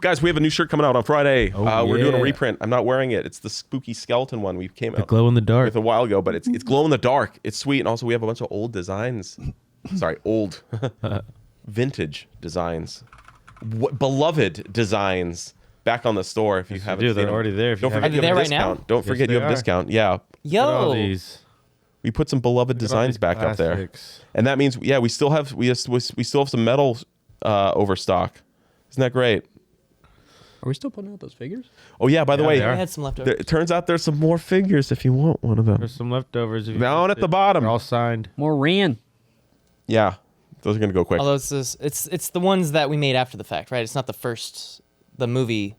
guys, we have a new shirt coming out on Friday. We're doing a yeah. reprint. I'm not wearing it. It's the spooky skeleton one we came out glow in the dark with a while ago, but it's glow in the dark. It's sweet, and also we have a bunch of old designs. Sorry, old vintage designs, beloved designs back on the store. If you haven't, Dude, they're already there. Don't forget you have a discount. Don't forget you have a discount. Yeah. Yo. These. We put some beloved designs back up there, classics. and that means we still have some metal overstock. Isn't that great? Are we still putting out those figures? Oh yeah, by the way, I had some leftovers. it turns out there's some more figures if you want one of them. There's some leftovers. If you Down want at the it. bottom. They're all signed. More Ran. Yeah, those are gonna go quick. Although it's the ones that we made after the fact, right? It's not the movie.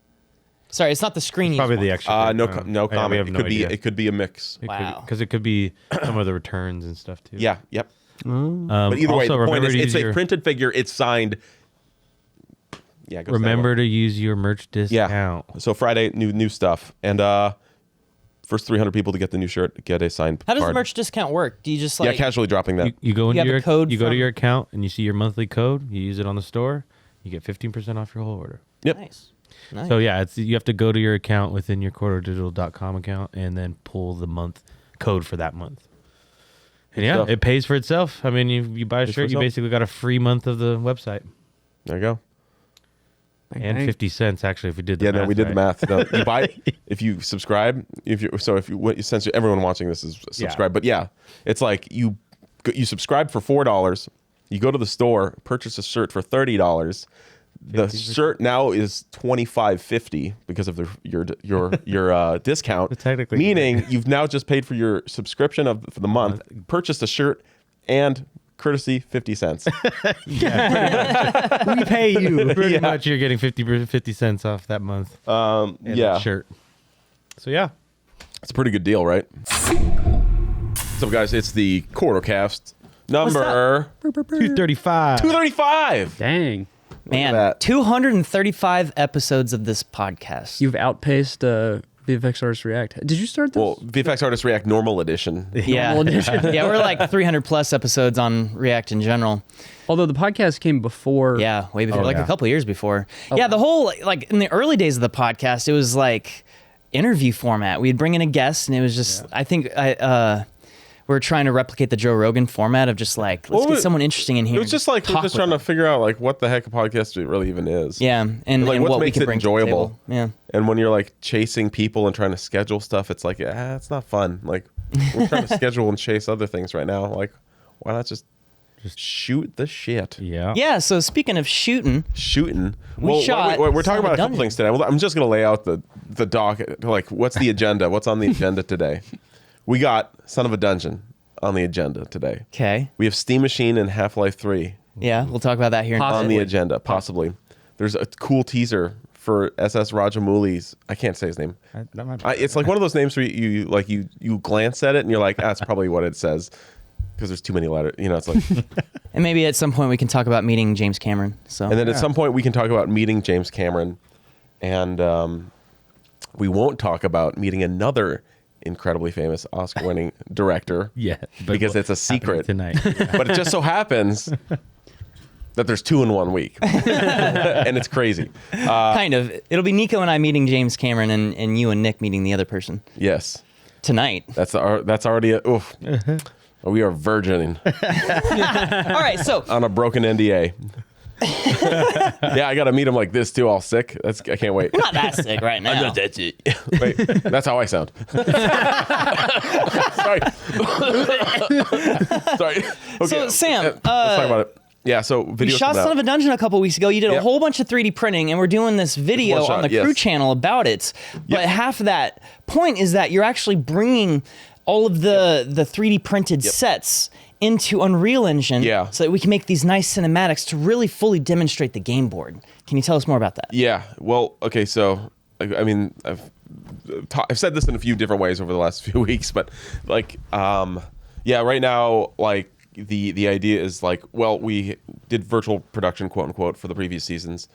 Sorry, it's not the screen. Probably the used extra. No we comment. have It no could idea. it could be a mix. Wow. Because it could be some of the returns and stuff too. Yeah, yep. But But either way, the point is, it's a your, printed figure. It's signed. Yeah. Go remember to use your merch discount. So Friday, new stuff, and first 300 people to get the new shirt get a signed How does card. the merch discount work? Do you just like casually dropping that. You go into have a your code you go to from- your account and you see your monthly code. You use it on the store. You get 15% off your whole order. Yep. Nice. Nice. So yeah, you have to go to your account within your quarterdigital.com account and then pull the month code for that month. And yeah, stuff. it pays for itself. I mean, you buy a Pays for shirt, you itself. basically got a free month of the website. There you go. And 50 cents actually if we did the Yeah, math. no, we did the right. math. No, you buy if you subscribe. Since everyone watching this is subscribed, but yeah, it's like you subscribe for $4. You go to the store, purchase a shirt for $30. The shirt now is $25.50 because of your discount. Technically, meaning you've now just paid for your subscription for the month, purchased a shirt, and courtesy 50 cents. we pay you. Pretty much you're getting 50 cents off that month. And that shirt. So yeah. It's a pretty good deal, right? So guys, it's the Quartercast number 235. 235. Dang. Man, that. 235 episodes of this podcast. You've outpaced VFX Artists React. Did you start this? Well, VFX Artists React Normal Edition. Yeah. Normal edition. Yeah, we're like 300 plus episodes on React in general. Although the podcast came before. Yeah, way before, Oh, like yeah. a couple years before. Yeah, the whole, like in the early days of the podcast, it was like interview format. We'd bring in a guest and it was just, I think we're trying to replicate the Joe Rogan format of just like, let's get someone interesting in here. It was just like we're just trying to figure out like what the heck a podcast really even is. Yeah, and like what what we makes can it bring to the enjoyable. table. Yeah. And when you're like chasing people and trying to schedule stuff, it's like it's not fun. Like we're trying to schedule and chase other things right now. Like why not just shoot the shit? Yeah. Yeah, so speaking of shooting, Well, shot we're talking Son of a about a couple Dungeon. things today. Well, I'm just going to lay out the doc. Like, what's the agenda? What's on the agenda today? We got Son of a Dungeon on the agenda today. okay. We have Steam Machine and Half-Life 3 Yeah, we'll talk about that here in a on bit. the agenda, possibly. There's a cool teaser for SS Rajamouli's. I can't say his name. That might be It's like one of those names where you glance at it and you're like, that's probably what it says. Because there's too many letters. You know, it's like... And maybe at some point we can talk about meeting James Cameron. So And then at some point we can talk about meeting James Cameron, and we won't talk about meeting another incredibly famous Oscar-winning director. Yeah, because it's a secret tonight. But it just so happens that there's 2 in 1 week, and it's crazy. kind of. It'll be Nico and I meeting James Cameron, and you and Nick meeting the other person Yes, tonight. that's already oof. We are virgining All right, so on a broken NDA. Yeah, I got to meet him like this too, all sick. I can't wait. I'm not that sick right now. That's it. Wait, that's how I sound. Sorry. Sorry. Okay. So, Sam, let's talk about it. Yeah, so We video. shot Son of a Dungeon a couple weeks ago. You did a Yep. whole bunch of 3D printing, and we're doing this video One shot, on the yes. crew channel about it. But Yep. half of that point is that you're actually bringing all of the 3D printed sets into Unreal Engine Yeah. so that we can make these nice cinematics to really fully demonstrate the game board. Can you tell us more about that? Yeah. Well, okay. So, I mean, I've said this in a few different ways over the last few weeks, but like, yeah, right now, like the idea is like, well, we did virtual production, quote unquote, for the previous seasons,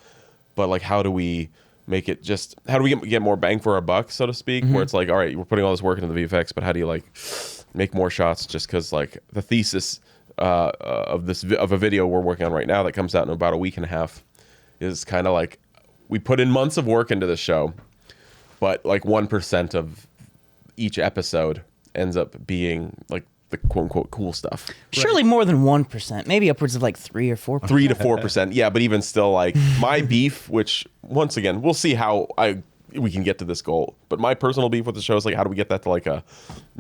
but like, how do we make it just? How do we get more bang for our buck, so to speak? Where it's like, all right, we're putting all this work into the VFX, but how do you like make more shots? Just because like the thesis of a video we're working on right now that comes out in about a week and a half is kind of like we put in months of work into the show, but like 1% of each episode ends up being like the quote unquote cool stuff. Surely more than 1%, maybe upwards of like 3 or 4%. 3 to 4%. Yeah, but even still, like my beef, which once again, we'll see how we can get to this goal. But my personal beef with the show is like, how do we get that to like a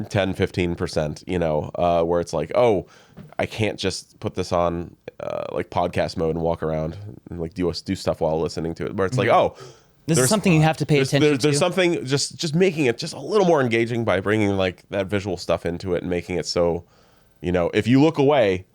10, 15%, you know, where it's like, oh, I can't just put this on like podcast mode and walk around and like do stuff while listening to it. Where it's like, oh, this is something you have to pay attention to. There's something just making it just a little more engaging by bringing like that visual stuff into it and making it so, you know, if you look away,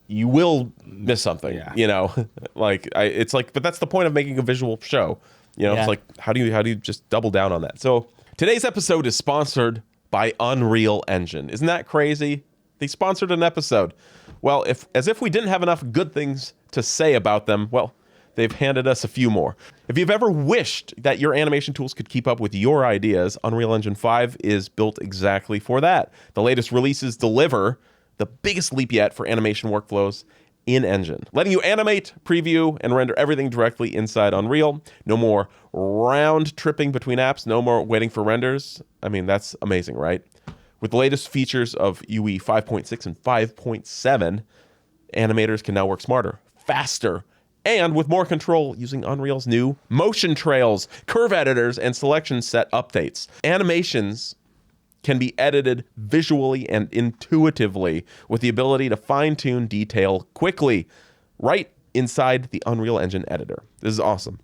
you will miss something. You know, like it's like, but that's the point of making a visual show. You know, it's like how do you just double down on that? So today's episode is sponsored by Unreal Engine. Isn't that crazy? They sponsored an episode. Well, as if we didn't have enough good things to say about them, well, they've handed us a few more. If you've ever wished that your animation tools could keep up with your ideas, Unreal Engine 5 is built exactly for that. The latest releases deliver the biggest leap yet for animation workflows in Engine, letting you animate, preview, and render everything directly inside Unreal. No more round tripping between apps, no more waiting for renders. I mean, that's amazing, right? With the latest features of UE 5.6 and 5.7, animators can now work smarter, faster, and with more control using Unreal's new motion trails, curve editors, and selection set updates. Animations can be edited visually and intuitively with the ability to fine-tune detail quickly right inside the Unreal Engine editor. This is awesome.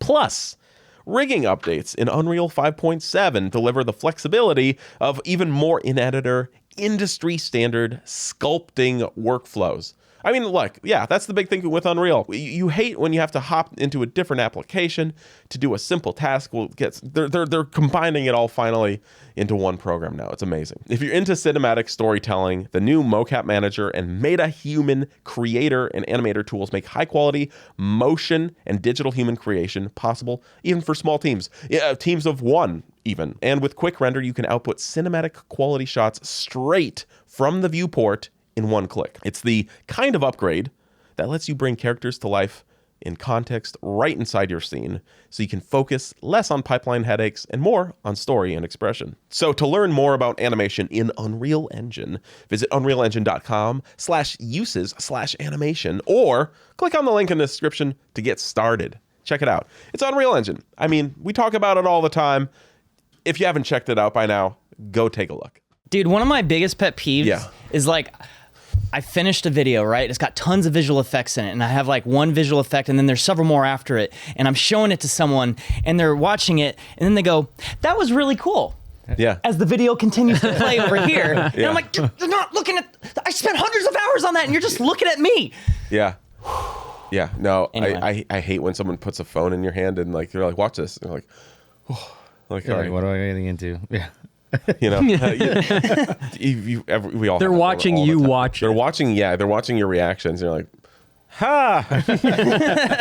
Plus, rigging updates in Unreal 5.7 deliver the flexibility of even more in-editor, industry-standard sculpting workflows. I mean, look, yeah, that's the big thing with Unreal. You hate when you have to hop into a different application to do a simple task. Well, they're combining it all finally into one program now. It's amazing. If you're into cinematic storytelling, the new Mocap Manager and MetaHuman Creator and Animator tools make high-quality motion and digital human creation possible, even for small teams, teams of one even. And with Quick Render, you can output cinematic quality shots straight from the viewport in one click. It's the kind of upgrade that lets you bring characters to life in context right inside your scene, so you can focus less on pipeline headaches and more on story and expression. So to learn more about animation in Unreal Engine, visit unrealengine.com/uses/animation or click on the link in the description to get started. Check it out. It's Unreal Engine. I mean, we talk about it all the time. If you haven't checked it out by now, go take a look. Dude, one of my biggest pet peeves is like, I finished a video, right? It's got tons of visual effects in it, and I have like one visual effect, and then there's several more after it, and I'm showing it to someone, and they're watching it, and then they go, that was really cool. Yeah. As the video continues to play over here. And I'm like, you're not looking at, I spent hundreds of hours on that, and you're just looking at me. Yeah. Yeah. No, Anyway. I hate when someone puts a phone in your hand and like, they're like, watch this. And they're like, oh, like, all right. What am I getting into? Yeah. You know, we all. They're watching you watch. They're watching. Yeah, they're watching your reactions. And you're like, ha.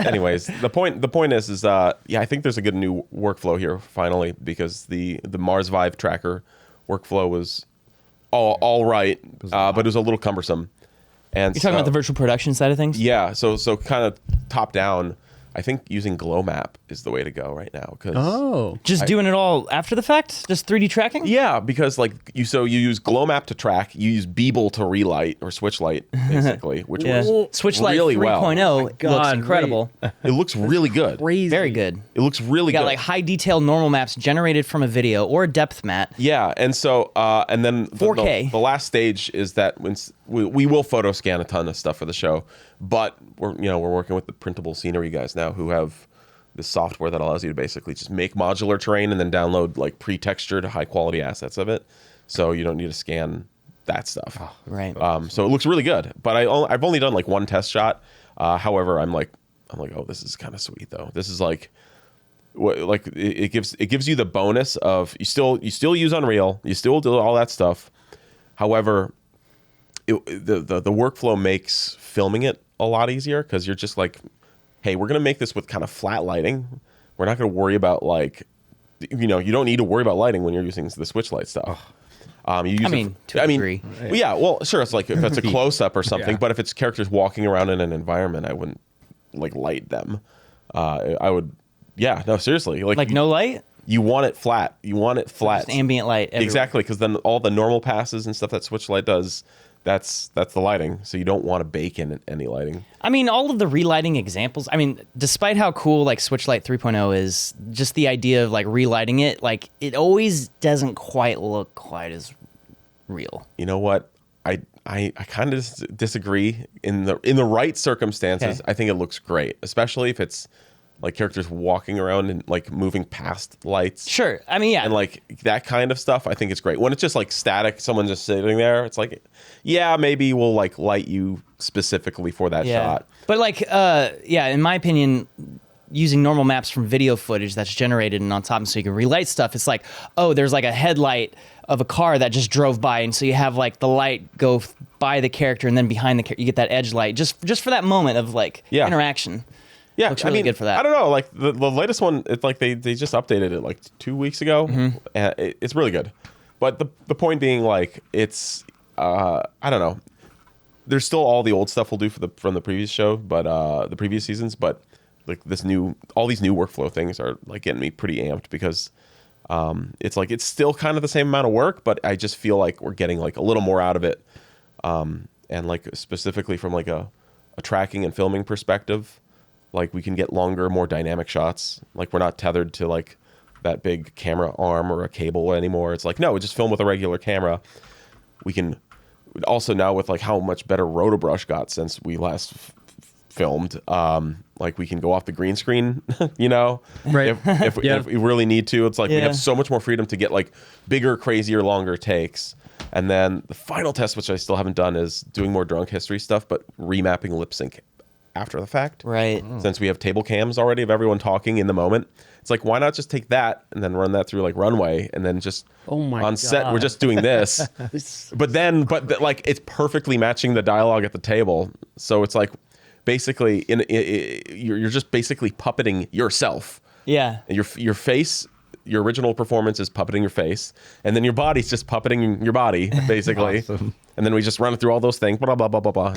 Anyways, the point is, I think there's a good new workflow here finally, because the Mars Vive tracker workflow was all right, but it was a little cumbersome. And You're talking about the virtual production side of things? Yeah. So kind of top down. I think using Glow Map is the way to go right now. Just doing it all after the fact? Just 3D tracking? Yeah, because like you use Glow Map to track, you use Beeble to relight or switch light, basically, which was Switchlight really 3.0 looks incredible. It looks really good. Crazy. Very good. It looks really You got good. like high detail normal maps generated from a video or a depth map. Yeah, and so and then 4K. The last stage is that when we will photo scan a ton of stuff for the show, but we're working with the printable scenery guys now who have this software that allows you to basically just make modular terrain and then download like pre-textured high quality assets of it, so you don't need to scan that stuff. Right. So it looks really good, but I've only done like one test shot. However, I'm like, oh, this is kind of sweet though. This is like it gives you the bonus of you still use Unreal, you still do all that stuff. However, the workflow makes filming it a lot easier, because you're just like, hey, we're gonna make this with kind of flat lighting. We're not gonna worry about like, you don't need to worry about lighting when you're using the switch light stuff. To a degree. Yeah, well, sure. It's like if it's a close up or something, but if it's characters walking around in an environment, I wouldn't like light them. I would Yeah, no, seriously. Like no light? You want it flat. You want it flat. Just ambient light everywhere. Exactly, because then all the normal passes and stuff that Switch Lite does, that's the lighting. So you don't want to bake in any lighting. I mean, all of the relighting examples, I mean, despite how cool like Switch Lite 3.0 is, just the idea of like relighting it, like it always doesn't quite look quite as real. You know what? I kind of disagree. In the right circumstances, Okay. I think it looks great, especially if it's like characters walking around and like moving past lights. Sure. I mean, yeah. And like that kind of stuff, I think it's great. When it's just like static, someone just sitting there, it's like, yeah, maybe we'll like light you specifically for that shot. But like, yeah, in my opinion, using normal maps from video footage that's generated and on top, so you can relight stuff. It's like, oh, there's like a headlight of a car that just drove by, and so you have like the light go by the character, and then behind the you get that edge light, just for that moment of like interaction. Yeah, Looks really good for that. I don't know, like the latest one, it's like they just updated it like 2 weeks ago. It's really good, but the point being, like, it's I don't know. There's still all the old stuff we'll do from the previous show, but the previous seasons, but like all these new workflow things are like getting me pretty amped because it's like it's still kind of the same amount of work, but I just feel like we're getting like a little more out of it, and like specifically from like a tracking and filming perspective. Like we can get longer, more dynamic shots. Like we're not tethered to like that big camera arm or a cable anymore. It's like, no, we just film with a regular camera. We can also now with like how much better Rotobrush got since we last filmed. Like we can go off the green screen, you know, Right. if we really need to. It's like we Yeah. have so much more freedom to get like bigger, crazier, longer takes. And then the final test, which I still haven't done, is doing more drunk history stuff, but remapping lip sync after the fact. Right. Since we have table cams already of everyone talking in the moment, it's like, why not just take that and then run that through like Runway and then just Oh my on set God. we're just doing this. but like it's perfectly matching the dialogue at the table. So it's like basically you're just basically puppeting yourself. Yeah. And your face, your original performance is puppeting your face, and then your body's just puppeting your body, basically. Awesome. And then we just run through all those things, blah blah blah blah blah.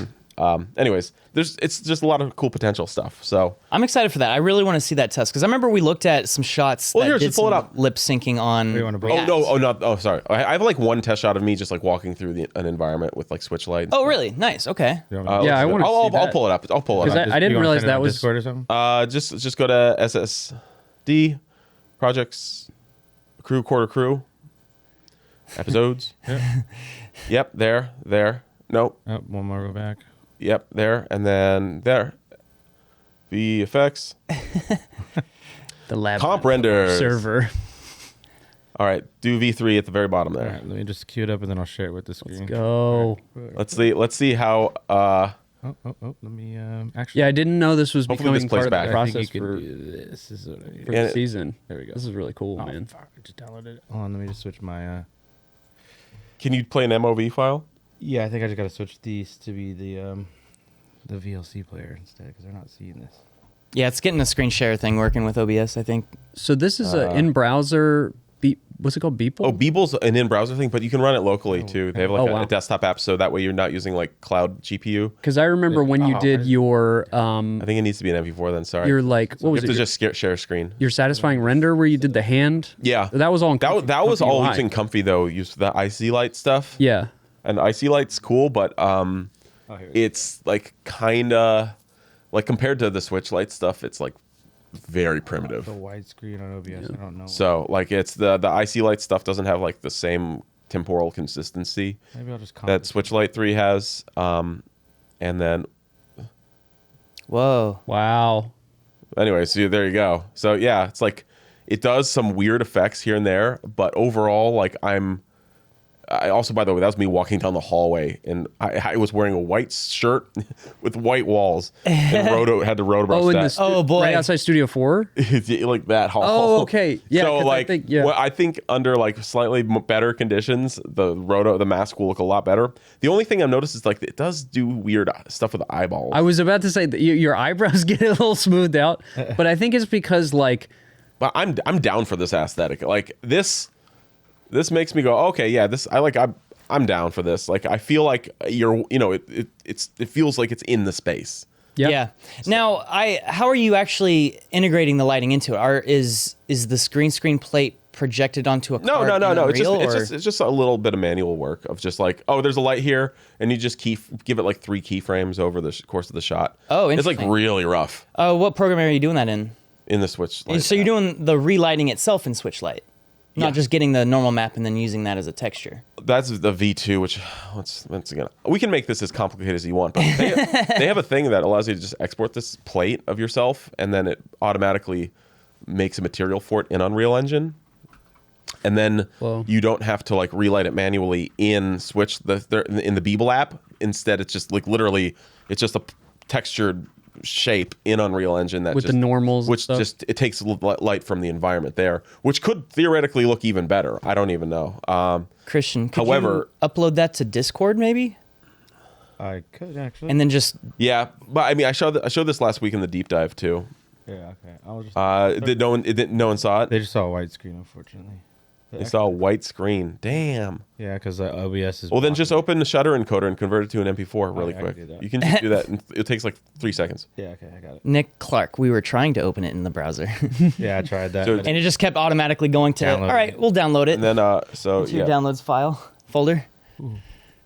Anyways, it's just a lot of cool potential stuff. So I'm excited for that. I really want to see that test because I remember we looked at some shots that here, did just pull it some up. lip syncing on. you wanna pull React. sorry. I have like one test shot of me just like walking through an environment with like switch lights. Oh, really? Nice. Okay. You want me to- Yeah, I wanna see I'll that. pull it up. I'll pull it 'Cause up. I didn't you wanna realize send it that on was- Discord or something. Just go to SSD projects, crew episodes. Yep, there. Nope. Oh, one more, go back. Yep, there, and then there. VFX. The lab Comp renders. server. All right, do V3 at the very bottom All there. right, let me just cue it up and then I'll share it with the screen. Go. Let's see how. Oh, let me actually. Yeah, I didn't know this was Hopefully this becoming plays part of the back. I think process you can for do this. Is what I need. the Yeah. season. There we go. This is really cool, Oh, man. fuck, I just downloaded it. Hold on, let me just switch my. Can you play an MOV file? Yeah, I think I just got to switch these to be the VLC player instead because they're not seeing this. Yeah, it's getting the screen share thing working with OBS, I think. So this is a in-browser. What's it called? Beeple? Oh, Beeble's an in-browser thing, but you can run it locally too. They have like Oh, a wow. desktop app, so that way you're not using like cloud GPU. Because I remember when you did your I think it needs to be an MP4 then. Sorry, your like what you was have it? to just share screen. Your satisfying render where you did the hand. Yeah, That was all. In that was all UI. using Comfy though. Used the IC Light stuff. Yeah. And IC Light's cool, but here it it's like kinda like compared to the Switch Lite stuff, it's like very primitive. The widescreen on OBS, I don't know. So like it's the IC Light stuff doesn't have like the same temporal consistency Maybe I'll just that Switch Lite 3 has. And then Whoa. Wow. anyway, so there you go. So yeah, it's like it does some weird effects here and there, but overall, like I also, by the way, that was me walking down the hallway, and I was wearing a white shirt with white walls, and had to Rotobrush Oh, in that. the Oh, boy. right outside Studio 4. Like that hall. Oh, okay. Yeah, So 'cause like, I think under like slightly better conditions, the mask will look a lot better. The only thing I've noticed is like it does do weird stuff with the eyeballs. I was about to say that your eyebrows get a little smoothed out, but I think it's because like But I'm down for this aesthetic. Like this makes me go, okay, yeah, I'm down for this. Like I feel like it feels like it's in the space. Yeah. Now, how are you actually integrating the lighting into it? Is the green screen plate projected onto a card? No. It's It's just a little bit of manual work of just like, oh, there's a light here, and you just give it like 3 keyframes over the course of the shot. Oh, it's interesting. like really rough. What program are you doing that in? In the Switch Lite. So you're doing the relighting itself in Switch Lite, not just getting the normal map and then using that as a texture. That's the V2, which once again, we can make this as complicated as you want, but they have a thing that allows you to just export this plate of yourself, and then it automatically makes a material for it in Unreal Engine. And then you don't have to like relight it manually in Switch in the Beeble app. Instead, it's just like literally, it's just a textured shape in Unreal Engine that with the normals, which just it takes light from the environment there, which could theoretically look even better. I don't even know. Christian, could you upload that to Discord maybe? I could actually. And then just but I mean, I showed this last week in the deep dive too. Yeah, okay. I was just. No one saw it. They just saw a white screen, unfortunately. They saw a white screen. Damn. Yeah, because OBS is. Well, then just open the Shutter encoder and convert it to an MP4 really quick. You can just do that. And it takes like 3 seconds. Yeah, okay, I got it. Nick Clark, we were trying to open it in the browser. Yeah, I tried that. So- And it just kept automatically going to, Download all right, it. we'll download it. And then to your downloads folder.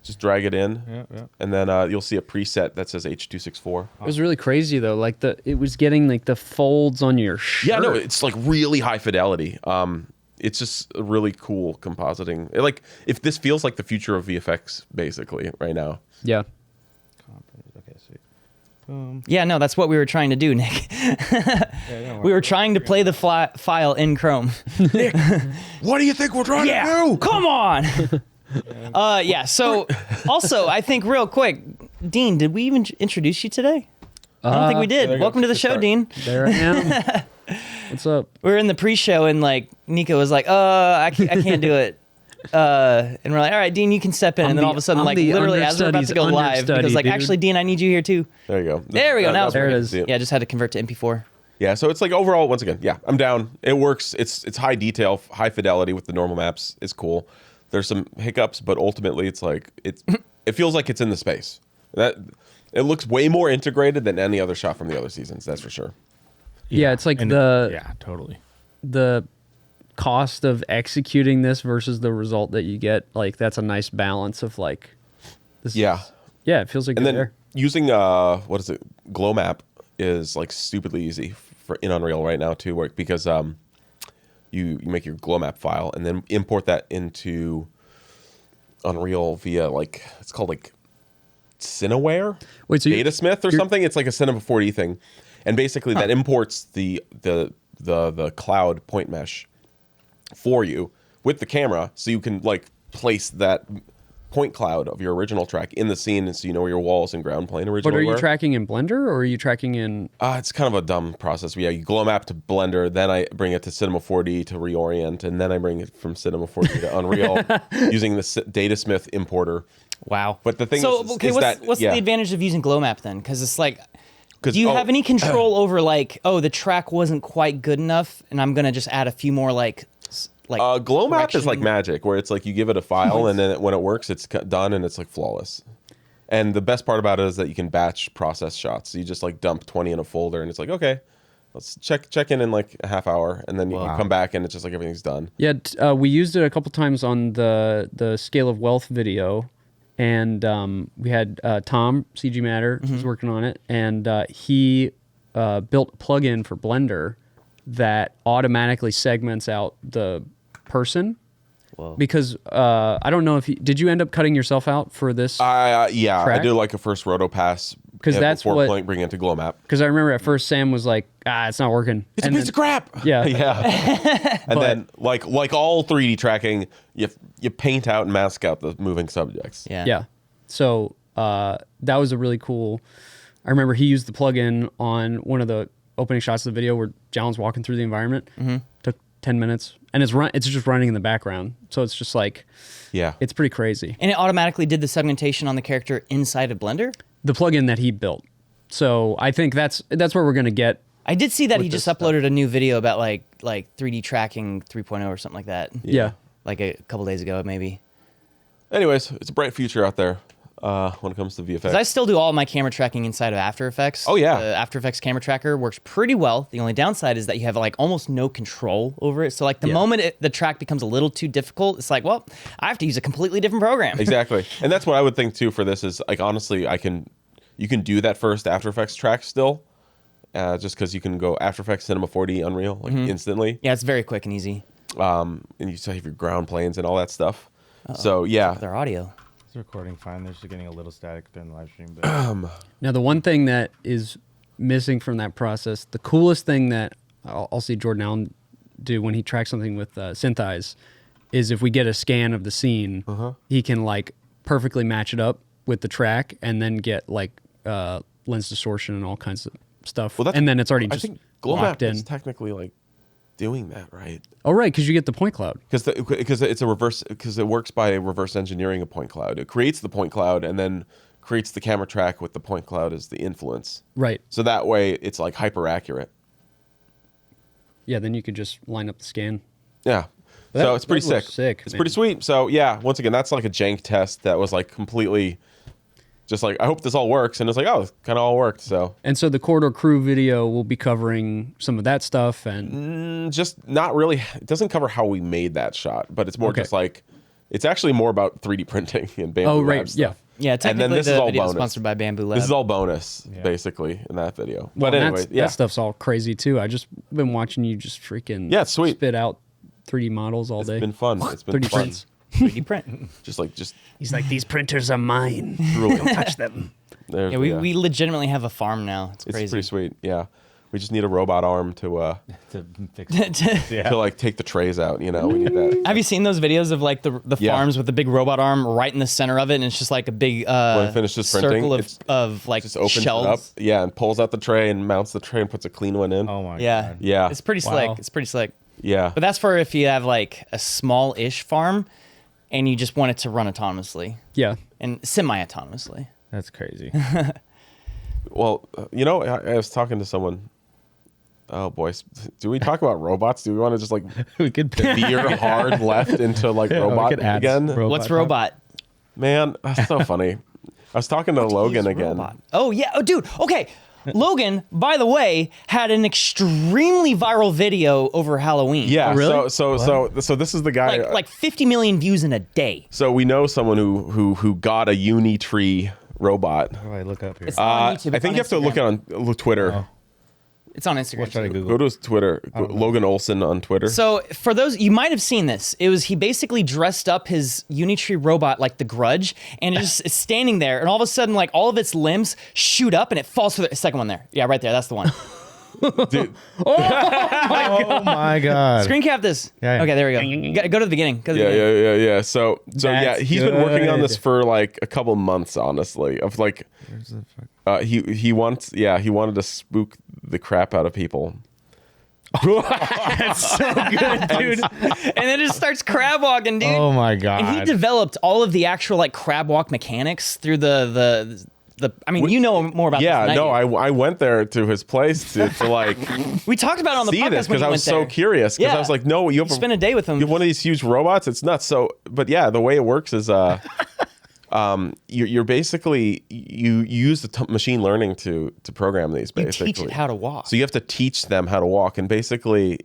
just drag it in. Yeah. And then you'll see a preset that says H.264. It was really crazy though. Like it was getting like the folds on your shirt. Yeah, no, it's like really high fidelity. It's just really cool compositing. If this feels like the future of VFX basically right now. Yeah. Okay, sweet. Boom. Yeah, no, that's what we were trying to do, Nick. We were trying to play the file in Chrome. Nick, what do you think we're trying to do? Come on. So also, I think real quick, Dean, did we even introduce you today? I don't think we did. Welcome to the show, Dean. There I am. What's up? We were in the pre-show and like Nico was like, I can't do it. And we're like, all right, Dean, you can step in. And then all of a sudden, like literally as we're about to go live, because like, actually, Dean, I need you here too. There you go. There we go. Now it's there it working. is. Yeah, just had to convert to MP4. Yeah, so it's like overall, once again, yeah, I'm down. It works. It's high detail, high fidelity with the normal maps. It's cool. There's some hiccups, but ultimately, it's like it feels like it's in the space. It looks way more integrated than any other shot from the other seasons. That's for sure. Yeah, it's like totally. the cost of executing this versus the result that you get. Like that's a nice balance of like this. Yeah. It feels like And then there. using Glow Map is like stupidly easy in Unreal right now too, because you make your Glow Map file and then import that into Unreal via like it's called like Cineware. Wait, so Datasmith or something. It's like a Cinema 4D thing, and basically that imports the cloud point mesh for you with the camera, so you can like place that point cloud of your original track in the scene, and so you know where your walls and ground plane originally But are you were. tracking in Blender or are you tracking in? It's kind of a dumb process. Yeah, you Glow Map to Blender, then I bring it to Cinema 4D to reorient, and then I bring it from Cinema 4D to Unreal using the Datasmith importer. Wow. But the thing what's the advantage of using Glow Map then? Because it's like, do you have any control over like, the track wasn't quite good enough, and I'm gonna just add a few more like Glow Map is like magic, where it's like you give it a file, and then when it works, it's done, and it's like flawless. And the best part about it is that you can batch process shots. So you just like dump 20 in a folder, and it's like, okay, let's check in like a half hour, and then you can come back, and it's just like everything's done. Yeah, we used it a couple times on the Scale of Wealth video. And we had Tom, CG Matter, who's working on it, and he built a plugin for Blender that automatically segments out the person. Whoa. Because I don't know if did you end up cutting yourself out for this? I track? did like a first roto pass because that's before bringing it to Glow Map. Because I remember at first Sam was like, it's not working. It's a piece of crap. Yeah, yeah. And then like all 3D tracking, you paint out and mask out the moving subjects. Yeah. So that was a really cool. I remember he used the plugin on one of the opening shots of the video where John's walking through the environment. Took 10 minutes, and it's just running in the background. So it's just like, it's pretty crazy. And it automatically did the segmentation on the character inside of Blender? The plugin that he built. So I think that's where we're gonna get. I did see that he just uploaded a new video about like 3D tracking 3.0 or something like that. Yeah. Like a couple days ago, maybe. Anyways, it's a bright future out there. when it comes to VFX. 'Cause I still do all my camera tracking inside of After Effects. Oh, yeah. The After Effects camera tracker works pretty well. The only downside is that you have like almost no control over it. So like the moment the track becomes a little too difficult, it's like, well, I have to use a completely different program. Exactly. And that's what I would think too for this is like, honestly, you can do that first After Effects track still, just because you can go After Effects, Cinema 4D, Unreal, like instantly. Yeah, it's very quick and easy. And you still have your ground planes and all that stuff. So yeah. Their audio. It's recording fine. They're just getting a little static during the live stream. But Now, the one thing that is missing from that process, the coolest thing that I'll see Jordan Allen do when he tracks something with SynthEyes is if we get a scan of the scene, he can like perfectly match it up with the track and then get like lens distortion and all kinds of stuff. Well, and then it's already I just think Glow locked Map in. is technically like doing that, right? Oh, right, because you get the point cloud. Because it's a reverse, because it works by reverse engineering a point cloud. It creates the point cloud and then creates the camera track with the point cloud as the influence. Right. So that way it's like hyper accurate. Yeah, then you could just line up the scan. Yeah. That- So it's pretty that looks sick. sick, It's man. pretty sweet. So yeah, once again, that's like a jank test that was like completely just like, I hope this all works. And it's like, oh, it kind of all worked. So And so the Corridor Crew video will be covering some of that stuff and just not really, it doesn't cover how we made that shot, but it's more Okay. just like, it's actually more about 3D printing and Bamboo Oh, right, Lab stuff. Yeah, And technically then this the is all video is bonus. sponsored by Bamboo Lab. This is all bonus, basically, in that video. But and anyway, that stuff's all crazy too. I just been watching you just freaking Yeah, it's sweet. spit out 3D models all day. It's been fun. It's been 3D fun. prints. 3D print. Just He's like, these printers are mine. really. Don't touch them. There, Yeah, we legitimately have a farm now. It's It's crazy. pretty sweet. Yeah, we just need a robot arm to to fix it. Yeah. to like take the trays out. You know, we need that. Have you seen those videos of like the Yeah. farms with the big robot arm right in the center of it, and it's just like a big When it finishes printing, circle it's of like just opens shells. it up. Yeah, and pulls out the tray and mounts the tray and puts a clean one in. Oh my Yeah, god. Yeah, it's pretty Wow. slick. It's pretty slick. yeah. But that's for if you have like a small-ish farm, and you just want it to run autonomously Yeah. and semi-autonomously. That's crazy. Well, you know, I was talking to someone. Oh boy, do we talk about robots? Do we want to just like we could veer hard left into like robot could add again? What's talk. robot? Man, that's so funny. I was talking to Logan Is again. robot. Oh yeah. Oh dude. Okay. Logan, by the way, had an extremely viral video over Halloween. Yeah. Oh, really? So this is the guy. Like 50 million views in a day. So we know someone who got a Unitree robot. How do I look up here? It's on YouTube. I It's think you have to look at Instagram. it on Twitter. It's on Instagram. What should I too. Google? Go to his Twitter. Logan Olson on Twitter. So for those, you might have seen this. It was he basically dressed up his Unitree robot like the Grudge, and it just is standing there, and all of a sudden, like all of its limbs shoot up, and it falls to the second one there. Yeah, right there. That's the one. Dude, Oh my god. Screen cap this. Yeah, yeah. Okay, there we go. Go to the beginning. Go to the beginning. yeah. So yeah, That's he's been working on good. this for like a couple months, honestly. Of like, Where's the fuck? he wanted to spook the crap out of people. That's so good, dude. And then it just starts crab walking, dude. Oh my god. And he developed all of the actual like crab walk mechanics through the. I mean, you know more about Yeah, this than no, I do. I went there to his place to like We talked about it on the see podcast this when because you I went was so there. curious. Because I Yeah. was like, no, you have Spend a day with him. You have one of these huge robots. It's nuts. So, but yeah, the way it works is, you're basically you use the machine learning to program these. You Basically, teach it how to walk. So you have to teach them how to walk, and basically,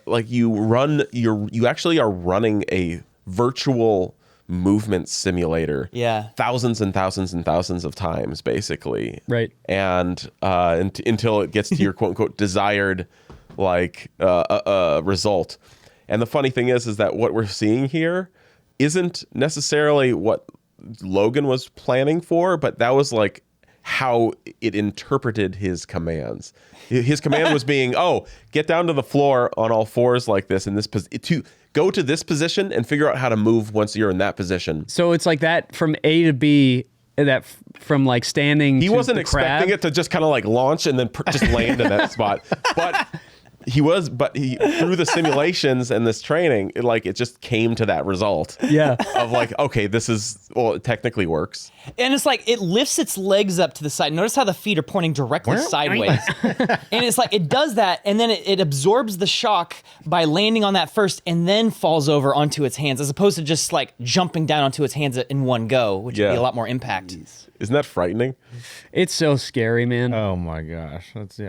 like you actually are running a virtual movement simulator. Yeah. Thousands and thousands and thousands of times, basically. Right. And until it gets to your quote unquote desired like result. And the funny thing is that what we're seeing here isn't necessarily what Logan was planning for, but that was like how it interpreted his commands. His command was being, "Oh, get down to the floor on all fours like this in this to go to this position and figure out how to move once you're in that position." So it's like that from A to B, from like standing He to wasn't the expecting crab. it to just kind of like launch and then just land in that spot. He was, but he through the simulations and this training, it just came to that result. Yeah. Of like, okay, this is it technically works. And it's like it lifts its legs up to the side. Notice how the feet are pointing directly sideways. And it's like it does that, and then it absorbs the shock by landing on that first, and then falls over onto its hands, as opposed to just like jumping down onto its hands in one go, which would be a lot more impact. Isn't that frightening? It's so scary, man. Oh my gosh, that's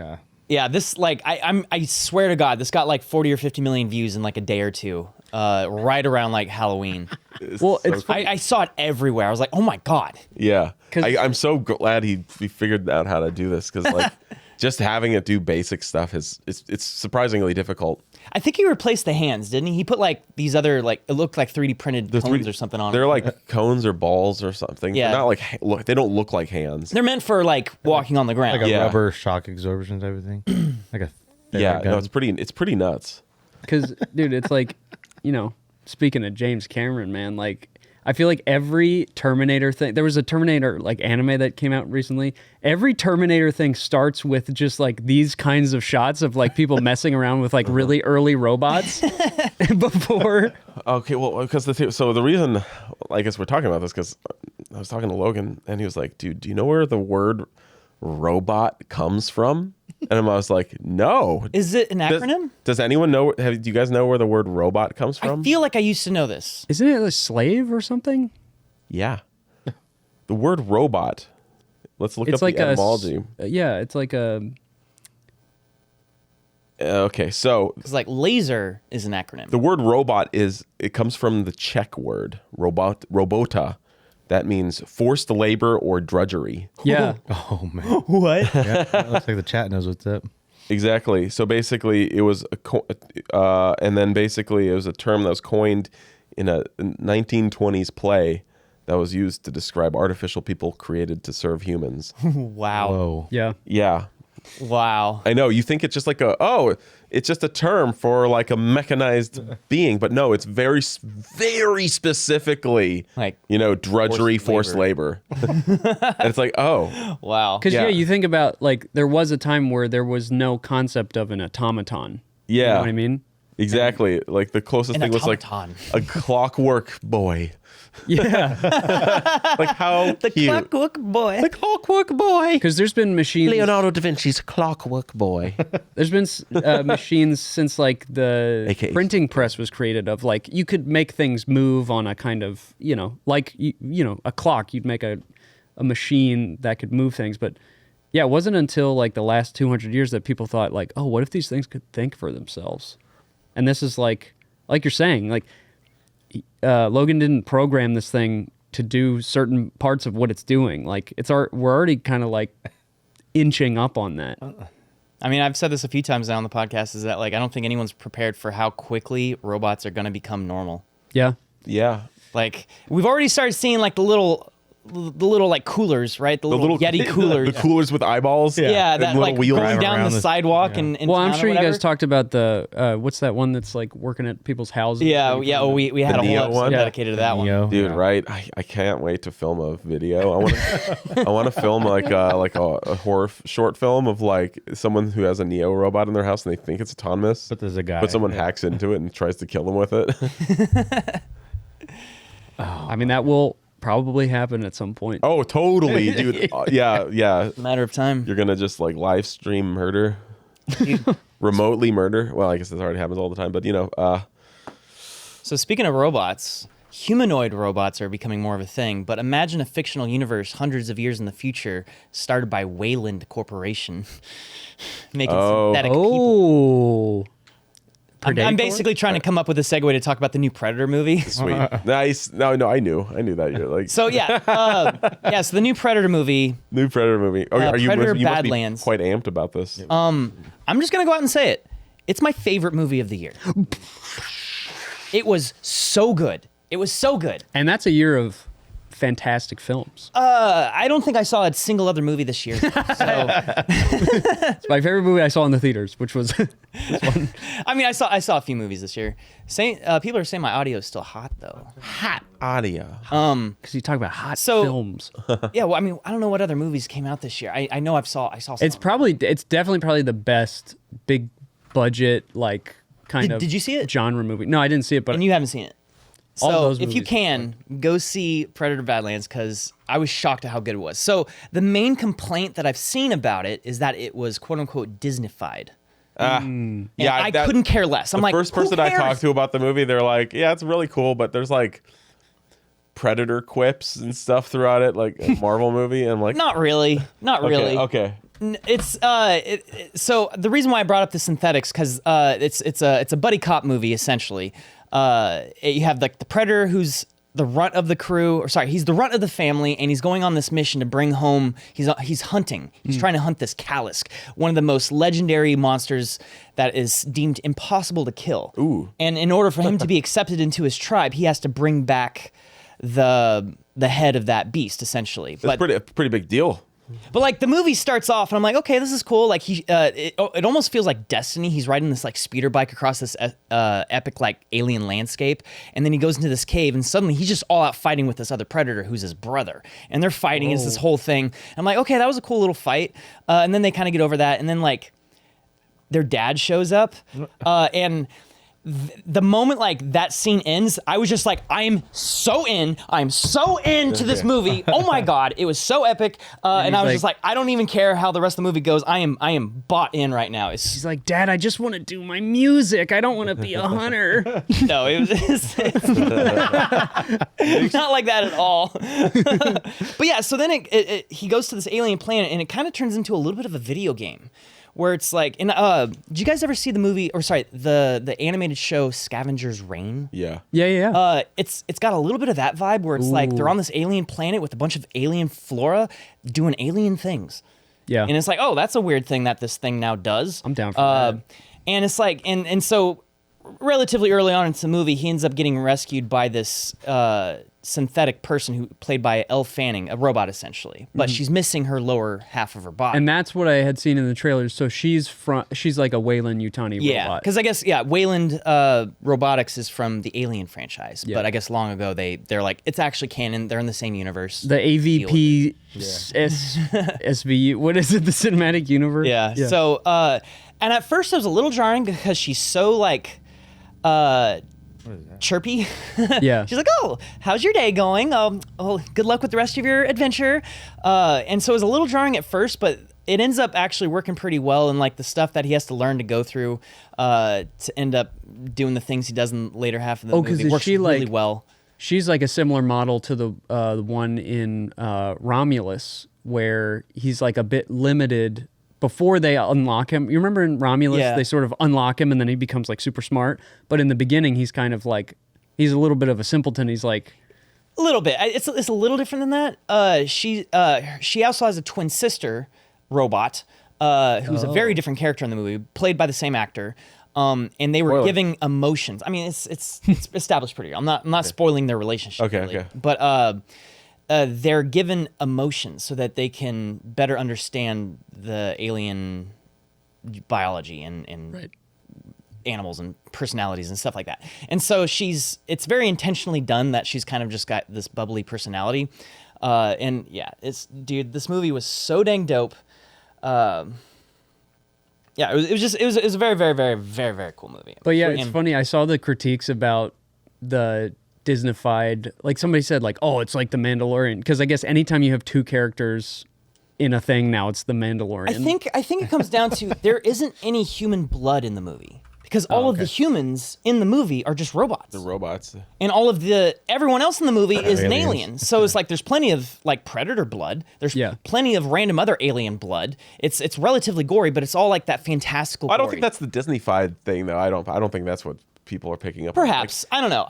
Yeah, this like I swear to God, this got like 40 or 50 million views in like a day or two, right around like Halloween. Well, it's I saw it everywhere. I was like, oh my God. Yeah, I'm so glad he figured out how to do this, because like just having it do basic stuff it's surprisingly difficult. I think he replaced the hands, didn't he? He put like these other like it looked like 3D printed cones or something on it. They're like cones or balls or something. Yeah. They're not like they don't look like hands. They're meant for like walking on the ground. like a Yeah. rubber shock absorption type of thing. Like a Yeah, gun. no, it's pretty nuts. because, dude, it's like, speaking of James Cameron, man, like, I feel like every Terminator thing, there was a Terminator like anime that came out recently. Every Terminator thing starts with just like these kinds of shots of like people messing around with like really early robots before. Okay, well, because the reason I guess we're talking about this, because I was talking to Logan and he was like, dude, do you know where the word robot comes from? And I was like, no. Is it an acronym? Does anyone know? Do you guys know where the word robot comes from? I feel like I used to know this. Isn't it a slave or something? Yeah. The word robot. Let's look It's up like the etymology. yeah, it's like a. Okay, so Because like laser is an acronym. the word robot comes from the Czech word robota. That means forced labor or drudgery. Yeah. Oh man, What? yeah, that looks like the chat knows what's up. Exactly. So basically, it was and then basically it was a term that was coined in a 1920s play that was used to describe artificial people created to serve humans. Wow. Whoa. Yeah. Yeah, Wow. I know. You think it's just like it's just a term for like a mechanized being, but no, it's very, very specifically Like drudgery, forced labor. And it's like, oh, Wow. Because, Yeah. you think about, like, there was a time where there was no concept of an automaton. yeah, You know what I mean? exactly. Like the closest An thing was like automaton. a clockwork boy. Yeah. Like how The cute. clockwork boy. The clockwork boy. Because there's been machines. Leonardo da Vinci's clockwork boy. There's been machines since like the AKs. printing press was created. Of like you could make things move on a kind of like a clock. You'd make a machine that could move things. But yeah, it wasn't until like the last 200 years that people thought like, oh, what if these things could think for themselves? And this is like you're saying, like Logan didn't program this thing to do certain parts of what it's doing. Like we're already kind of like inching up on that. I mean, I've said this a few times now on the podcast, is that like I don't think anyone's prepared for how quickly robots are going to become normal. Yeah. Yeah. Like we've already started seeing like the little like coolers, right? The little Yeti coolers. The coolers with eyeballs. Yeah, and that little like wheels. going down around the this- sidewalk yeah. and Well, I'm town or sure you guys whatever. talked about the what's that one that's like working at people's houses? Yeah. Oh, we had a whole Neo episode one? dedicated to that one. Neo. Dude, Yeah. right? I can't wait to film a video. I want to film like a horror short film of like someone who has a Neo robot in their house and they think it's autonomous, But there's a guy. but someone hacks into it and tries to kill them with it. I mean, that will probably happen at some point. Oh, totally, dude. Yeah. Matter of time. You're gonna just like live stream murder, remotely murder. Well, I guess this already happens all the time, but So speaking of robots, humanoid robots are becoming more of a thing, but imagine a fictional universe hundreds of years in the future started by Wayland Corporation, making synthetic people. Oh. I'm Predator? basically trying to come up with a segue to talk about the new Predator movie. sweet, nice. No, I knew that. You're like So yeah, so the new Predator movie. new Predator movie. Oh, are you? Predator You must be Badlands. quite amped about this. I'm just gonna go out and say it. It's my favorite movie of the year. It was so good. It was so good. And that's a year of fantastic films. I don't think I saw a single other movie this year. So It's my favorite movie I saw in the theaters, which was this one. I mean, I saw a few movies this year. People are saying my audio is still hot though. Hot audio. Because you talk about hot So- films. Yeah, well, I mean, I don't know what other movies came out this year. I know I saw. Some. It's definitely probably the best big budget, like kind of. Did you see it? Genre movie. No, I didn't see it, but And you haven't seen it. All So those if you movies can, go see Predator Badlands because I was shocked at how good it was. So the main complaint that I've seen about it is that it was quote unquote Disneyfied. And I couldn't care less. I'm the like, first person I talked to about the movie, they're like, yeah, it's really cool, but there's like Predator quips and stuff throughout it, like a Marvel movie. And I'm like, Not really. Not really. Okay. It's so the reason why I brought up the synthetics because it's a buddy cop movie essentially. You have like the Predator who's the runt of the crew, or sorry, he's the runt of the family, and he's going on this mission to bring home. He's hunting. He's trying to hunt this Callisk, one of the most legendary monsters that is deemed impossible to kill. Ooh. And in order for him to be accepted into his tribe, he has to bring back the head of that beast, essentially. That's a pretty big deal. But like the movie starts off, and I'm like, okay, this is cool. Like it almost feels like Destiny. He's riding this like speeder bike across this epic like alien landscape, and then he goes into this cave, and suddenly he's just all out fighting with this other predator who's his brother, and they're fighting. It's this whole thing. I'm like, okay, that was a cool little fight, and then they kind of get over that, and then like their dad shows up, and. The moment like that scene ends, I was just like, I'm so into this movie. Oh my god, it was so epic, and I was just like, I don't even care how the rest of the movie goes. I am bought in right now. He's like, Dad, I just want to do my music. I don't want to be a hunter. No, it's not like that at all. But yeah, so then he goes to this alien planet, and it kind of turns into a little bit of a video game. Where it's like, and did you guys ever see the movie, or sorry, the animated show Scavenger's Reign? Yeah. Yeah. It's got a little bit of that vibe where it's like they're on this alien planet with a bunch of alien flora doing alien things. Yeah. And it's like, oh, that's a weird thing that this thing now does. I'm down for that. And it's like, and so relatively early on into the movie, he ends up getting rescued by this synthetic person who played by Elle Fanning, a robot essentially, but she's missing her lower half of her body. And that's what I had seen in the trailers. So she's like a Wayland Yutani robot. Because I guess Wayland Robotics is from the Alien franchise, but I guess long ago they're like it's actually canon. They're in the same universe. The AVP SVU. What is it? The cinematic universe. Yeah. So and at first it was a little jarring because she's so like chirpy. Yeah. She's like, oh, how's your day going? Oh, good luck with the rest of your adventure. And so it was a little jarring at first, but it ends up actually working pretty well. And like the stuff that he has to learn to go through to end up doing the things he does in the later half of the movie works really well. She's like a similar model to the one in Romulus, where he's like a bit limited before they unlock him. You remember in Romulus, they sort of unlock him and then he becomes like super smart. But in the beginning, he's kind of like, he's a little bit of a simpleton. He's like... A little bit. It's a little different than that. She also has a twin sister robot who's a very different character in the movie, played by the same actor. And they were giving emotions. I mean, it's established pretty good. I'm not spoiling their relationship. Okay. But they're given emotions so that they can better understand the alien biology and animals and personalities and stuff like that. And so it's very intentionally done that she's kind of just got this bubbly personality. And yeah, this movie was so dang dope. Yeah, it was a very, very, very, very, very cool movie. But yeah, it's funny. I saw the critiques about the Disneyfied, like somebody said like, oh, it's like the Mandalorian, because I guess anytime you have two characters in a thing, now it's the Mandalorian. I think it comes down to there isn't any human blood in the movie because all of the humans in the movie are just robots. The robots. And everyone else in the movie is an alien. So it's like there's plenty of like predator blood. There's plenty of random other alien blood. It's relatively gory, but it's all like that fantastical. I don't think that's the Disneyfied thing though. I don't think that's what people are picking up. Perhaps. I don't know.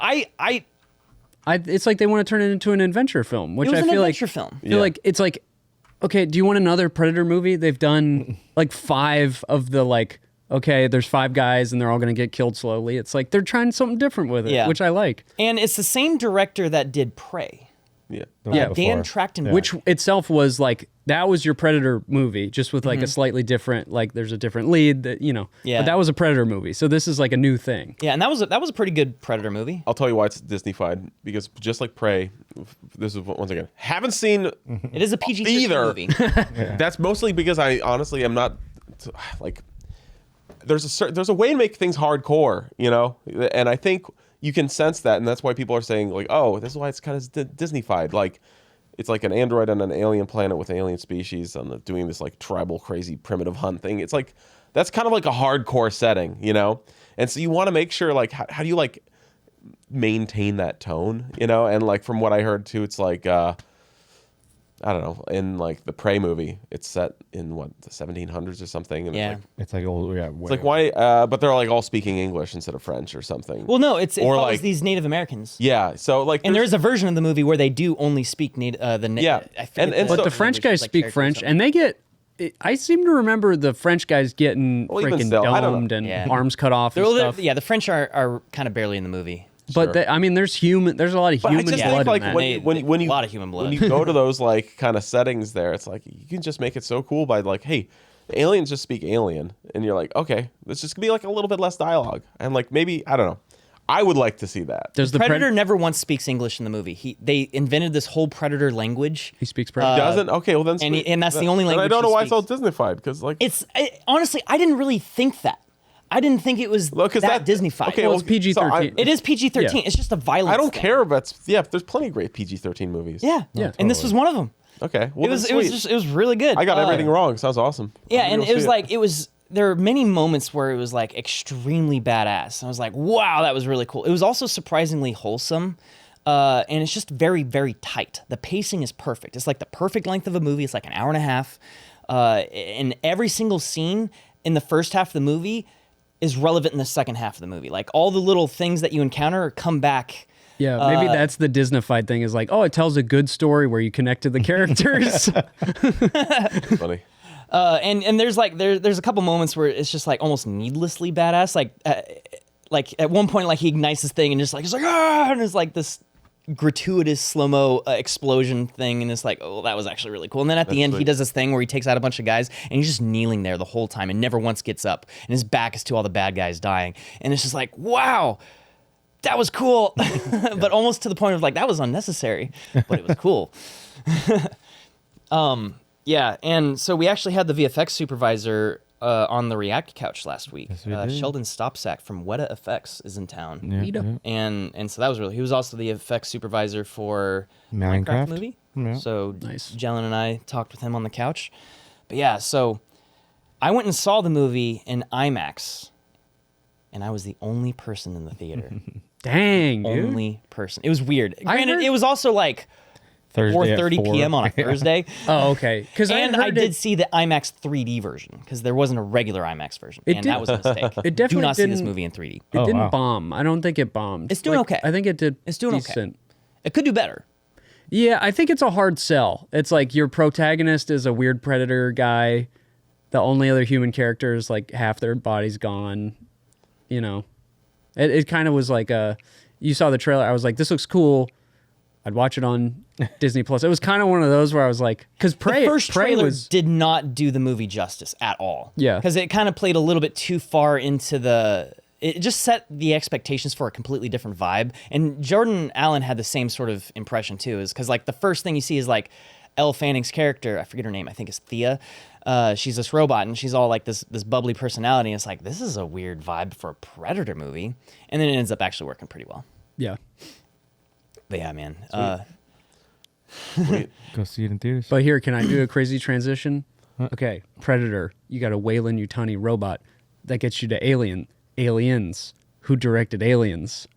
It's like they want to turn it into an adventure film, which I feel like film. I feel like it's like, okay, do you want another Predator movie? They've done like 5 of the like, okay, there's 5 guys and they're all going to get killed slowly. It's like they're trying something different with it, which I like. And it's the same director that did Prey. Yeah. Dan Trachtenberg. Which itself was like, that was your Predator movie, just with like a slightly different, like there's a different lead that, but that was a Predator movie. So this is like a new thing. Yeah, and that was a pretty good Predator movie. I'll tell you why it's Disneyfied, because just like Prey, this is once again, haven't seen it is a PG-13 either. movie. That's mostly because I honestly am not like, there's a way to make things hardcore, you know, and I think you can sense that, and that's why people are saying like, oh, this is why it's kind of Disney-fied, like it's like an android on an alien planet with alien species and doing this like tribal crazy primitive hunt thing. It's like that's kind of like a hardcore setting, you know, and so you want to make sure like how do you like maintain that tone, you know, and like from what I heard too, it's like I don't know, in like the Prey movie, it's set in what, the 1700s or something. And Yeah. It's like old. Yeah. It's like why? But they're like all speaking English instead of French or something. Well, no, it follows like these Native Americans. Yeah. So like, And there is a version of the movie where they do only speak Yeah. But the French guys speak French, and they get. I seem to remember the French guys getting Well, even freaking still, I don't domed know. and Yeah. arms cut off and stuff. Yeah, the French are kind of barely in the movie. But Sure. I mean, there's a lot of But I human just blood think like in that. when you a lot of human blood. when you go to those like kind of settings there, it's like you can just make it so cool by like, hey, the aliens just speak alien, and you're like, okay, let's just be like a little bit less dialogue, and like maybe I don't know, I would like to see that. Does the Predator never once speaks English in the movie. They invented this whole Predator language. He speaks Predator. Doesn't okay, well then, and that's the only then language I don't know he why it's all speaks. Disneyfied because like Honestly, I didn't really think that. I didn't think it was Look, 'cause that that- Disney-fied. okay, Well, well, it's PG-13. it is PG-13. Yeah. It's just a violence I don't thing. care about there's plenty of great PG-13 movies. Yeah. Yeah. And this was one of them. Okay. Well, It was really good. I got everything wrong. Sounds awesome. Yeah, I'm and gonna it was see like there were many moments where it was like extremely badass. I was like, wow, that was really cool. It was also surprisingly wholesome. And it's just very, very tight. The pacing is perfect. It's like the perfect length of a movie. It's like an hour and a half. And every single scene in the first half of the movie is relevant in the second half of the movie. Like all the little things that you encounter come back. Yeah, maybe that's the Disneyfied thing. Is like, oh, it tells a good story where you connect to the characters. Funny. And there's a couple moments where it's just like almost needlessly badass. Like at one point, like he ignites this thing and just like it's like ah, and it's like this gratuitous slow-mo explosion thing, and it's like, oh, that was actually really cool. And then at the end, he does this thing where he takes out a bunch of guys, and he's just kneeling there the whole time and never once gets up, and his back is to all the bad guys dying, and it's just like, wow, that was cool, but almost to the point of like that was unnecessary, but it was cool. Yeah, and so we actually had the VFX supervisor on the React couch last week. Yes, we did. Sheldon Stopsack from Weta Effects is in town. Yeah. And so that was really. He was also the effects supervisor for Minecraft Minecraft movie. Yeah. So Nice. Jalen and I talked with him on the couch. But yeah, so I went and saw the movie in IMAX, and I was the only person in the theater. Dang, dude. Only person. It was weird. I Granted, heard- it was also like Thursday at 4:30 4. p.m. on a Thursday. Oh, okay. Because And I did see the IMAX 3D version because there wasn't a regular IMAX version, It and did- that was a mistake. It definitely Do not see this didn't- movie in 3D. It Oh, didn't wow. bomb. I don't think it bombed. It's doing okay. I think it did. It's doing okay. decent. It could do better. Yeah, I think it's a hard sell. It's like your protagonist is a weird predator guy. The only other human character is like half their body's gone. You know, it kind of was like you saw the trailer. I was like, this looks cool. I'd watch it on Disney Plus. It was kind of one of those where I was like, because The first Prey trailer was did not do the movie justice at all. Yeah. Because it kind of played a little bit too far into the. It just set the expectations for a completely different vibe. And Jordan Allen had the same sort of impression too, is because like the first thing you see is like Elle Fanning's character. I forget her name. I think it's Thea. She's this robot, and she's all like this bubbly personality. And it's like, this is a weird vibe for a Predator movie. And then it ends up actually working pretty well. yeah. But yeah, man. Go see it in theaters. But here, can I do a crazy transition? Okay, Predator. You got a Weyland Yutani robot that gets you to Aliens. Who directed Aliens?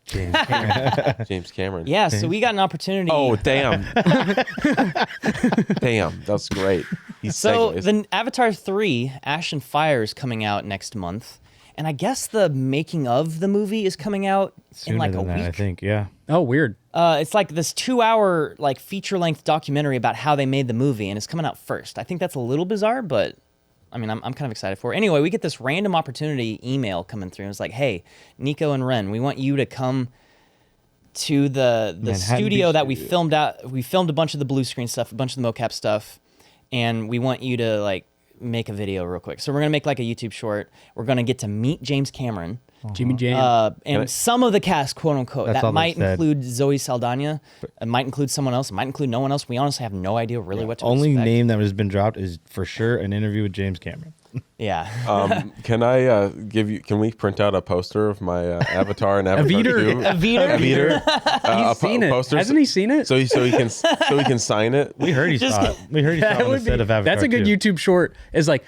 James Cameron. James Cameron. Yeah, so we got an opportunity. Oh damn. Damn, that's great. He's So segues. the Avatar 3, Ash and Fire is coming out next month. And I guess the making of the movie is coming out Sooner in like a than that, week. I think. Yeah. Oh, weird. It's like this 2-hour like feature-length documentary about how they made the movie, and it's coming out first. I think that's a little bizarre, but I mean, I'm kind of excited for it. Anyway, we get this random opportunity email coming through. It's like, hey, Nico and Ren, we want you to come to the Manhattan studio Beach that we Studio. filmed out. We filmed a bunch of the blue screen stuff, a bunch of the mocap stuff, and we want you to like make a video real quick. So we're gonna make like a YouTube short. We're gonna get to meet James Cameron. Jimmy Jam. And some of the cast, quote unquote, That's that all they might said. include Zoe Saldana, it might include someone else, it might include no one else. We honestly have no idea really what to Only expect. name that has been dropped is for sure an interview with James Cameron. Yeah. Can I give you? Can we print out a poster of my Avatar and Avatar Veeder. 2? A Veeder? He's seen it. Poster Hasn't he seen it? So he can sign it. We heard he saw it. We heard he saw it That on the would set be- of Avatar. that's a good 2. YouTube short. It's like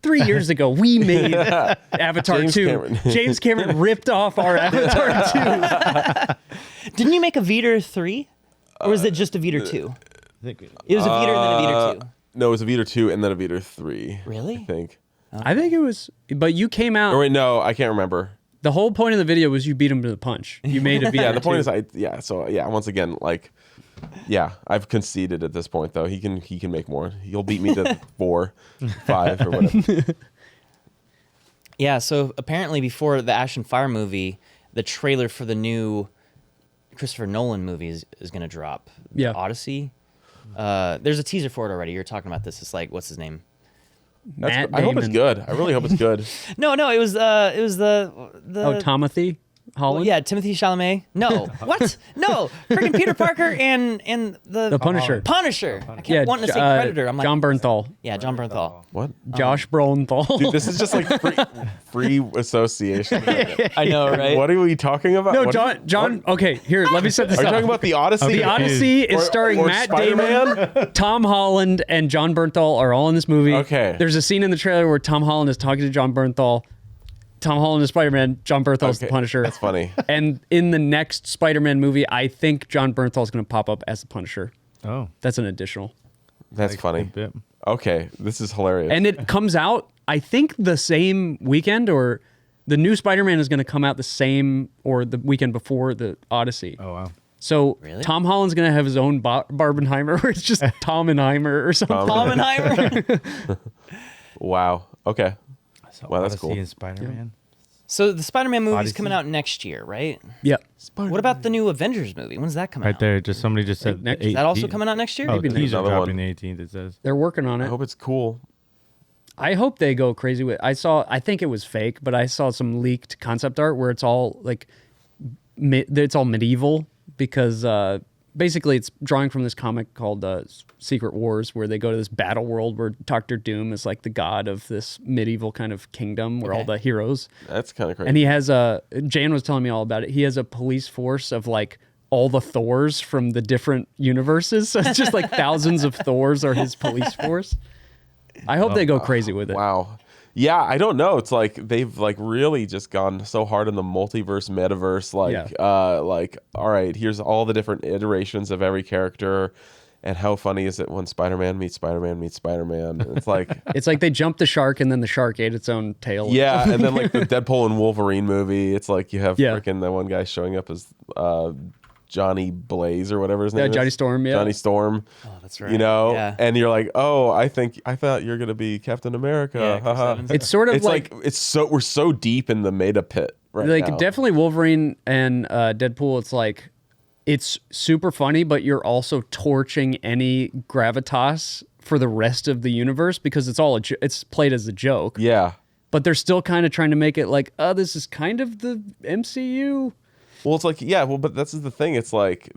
3 years ago we made Avatar James 2. Cameron. James Cameron ripped off our Avatar 2. Didn't you make a Veeder 3? Or was it just a Veeder 2? I think It was a Veeder and then a Veeder 2. No, it was a Veeder 2 and then a Veeder 3. Really? I think. I think it was, but you came out. Or wait, no, I can't remember. The whole point of the video was you beat him to the punch. You made a Veeder. Yeah, the point 2. is, once again, like, yeah, I've conceded at this point, though. He can make more. He'll beat me to 4, 5, or whatever. Yeah, so apparently before the Ash and Fire movie, the trailer for the new Christopher Nolan movie is going to drop. Yeah. Odyssey. There's a teaser for it already. You're talking about this. It's like, what's his name? Matt I hope it's Damon. good. I really hope it's good. No, it was the Oh, Timothy Holland. yeah, Timothy Chalamet. No, what? No, freaking Peter Parker and The Punisher. Punisher. I kept Yeah, wanting to say Predator. I'm like, John Bernthal. yeah, John Bernthal. What? Josh Bronthal. Dude, this is just like free association. I know, right? What are we talking about? No, What- John. Okay, here, let me set this Are you up. talking about the Odyssey? The Odyssey is Or- starring or Matt Spider-Man? Damon, Tom Holland, and John Bernthal are all in this movie. Okay. There's a scene in the trailer where Tom Holland is talking to John Bernthal. Tom Holland is Spider-Man. John Bernthal is the Okay, Punisher. that's funny. And in the next Spider-Man movie, I think John Bernthal is going to pop up as the Punisher. Oh, That's an additional. That's funny. bit. Okay, this is hilarious. And it comes out, I think, the same weekend, or the new Spider-Man is going to come out the same or the weekend before the Odyssey. Oh wow. So Really? Tom Holland's going to have his own Barbenheimer, where it's just Tomenheimer or something. Oppenheimer. Wow. Okay. Wow, that's Odyssey cool. and Spider-Man. So the Spider-Man movie's Odyssey. coming out next year, right? Yep. What about the new Avengers movie? When's that coming Right out? there, just somebody just said Next- the Is that also 18th. coming out next year? Oh, Maybe the teaser another dropping one. the 18th. It says. They're working on I it. hope it's cool. I hope they go crazy with. I think it was fake, but I saw some leaked concept art where it's all like, it's all medieval because basically it's drawing from this comic called Secret Wars, where they go to this battle world where Doctor Doom is like the god of this medieval kind of kingdom where all Okay. the heroes. That's kind of crazy. And he has Jan was telling me all about it. He has a police force of like all the Thors from the different universes. So it's just like thousands of Thors are his police force. I hope they go crazy with it. Wow. Yeah, I don't know. It's like they've like really just gone so hard in the multiverse, metaverse. Like, all right, here's all the different iterations of every character, and how funny is it when Spider-Man meets Spider-Man meets Spider-Man? It's like, It's like they jumped the shark and then the shark ate its own tail. yeah, and then like the Deadpool and Wolverine movie. It's like you have Yeah. freaking the one guy showing up as Johnny Blaze or whatever his name is. Johnny Storm, yeah. Johnny Storm. Oh, that's right. You know, Yeah. and you're like, oh, I thought you're gonna be Captain America. Yeah, Chris Haha. Evans. It's sort of It's like, we're so deep in the meta pit right now. definitely Wolverine and Deadpool. It's like it's super funny, but you're also torching any gravitas for the rest of the universe because it's all it's played as a joke. Yeah. But they're still kind of trying to make it like, oh, this is kind of the MCU. Well, it's like, yeah, well, but that's the thing. It's like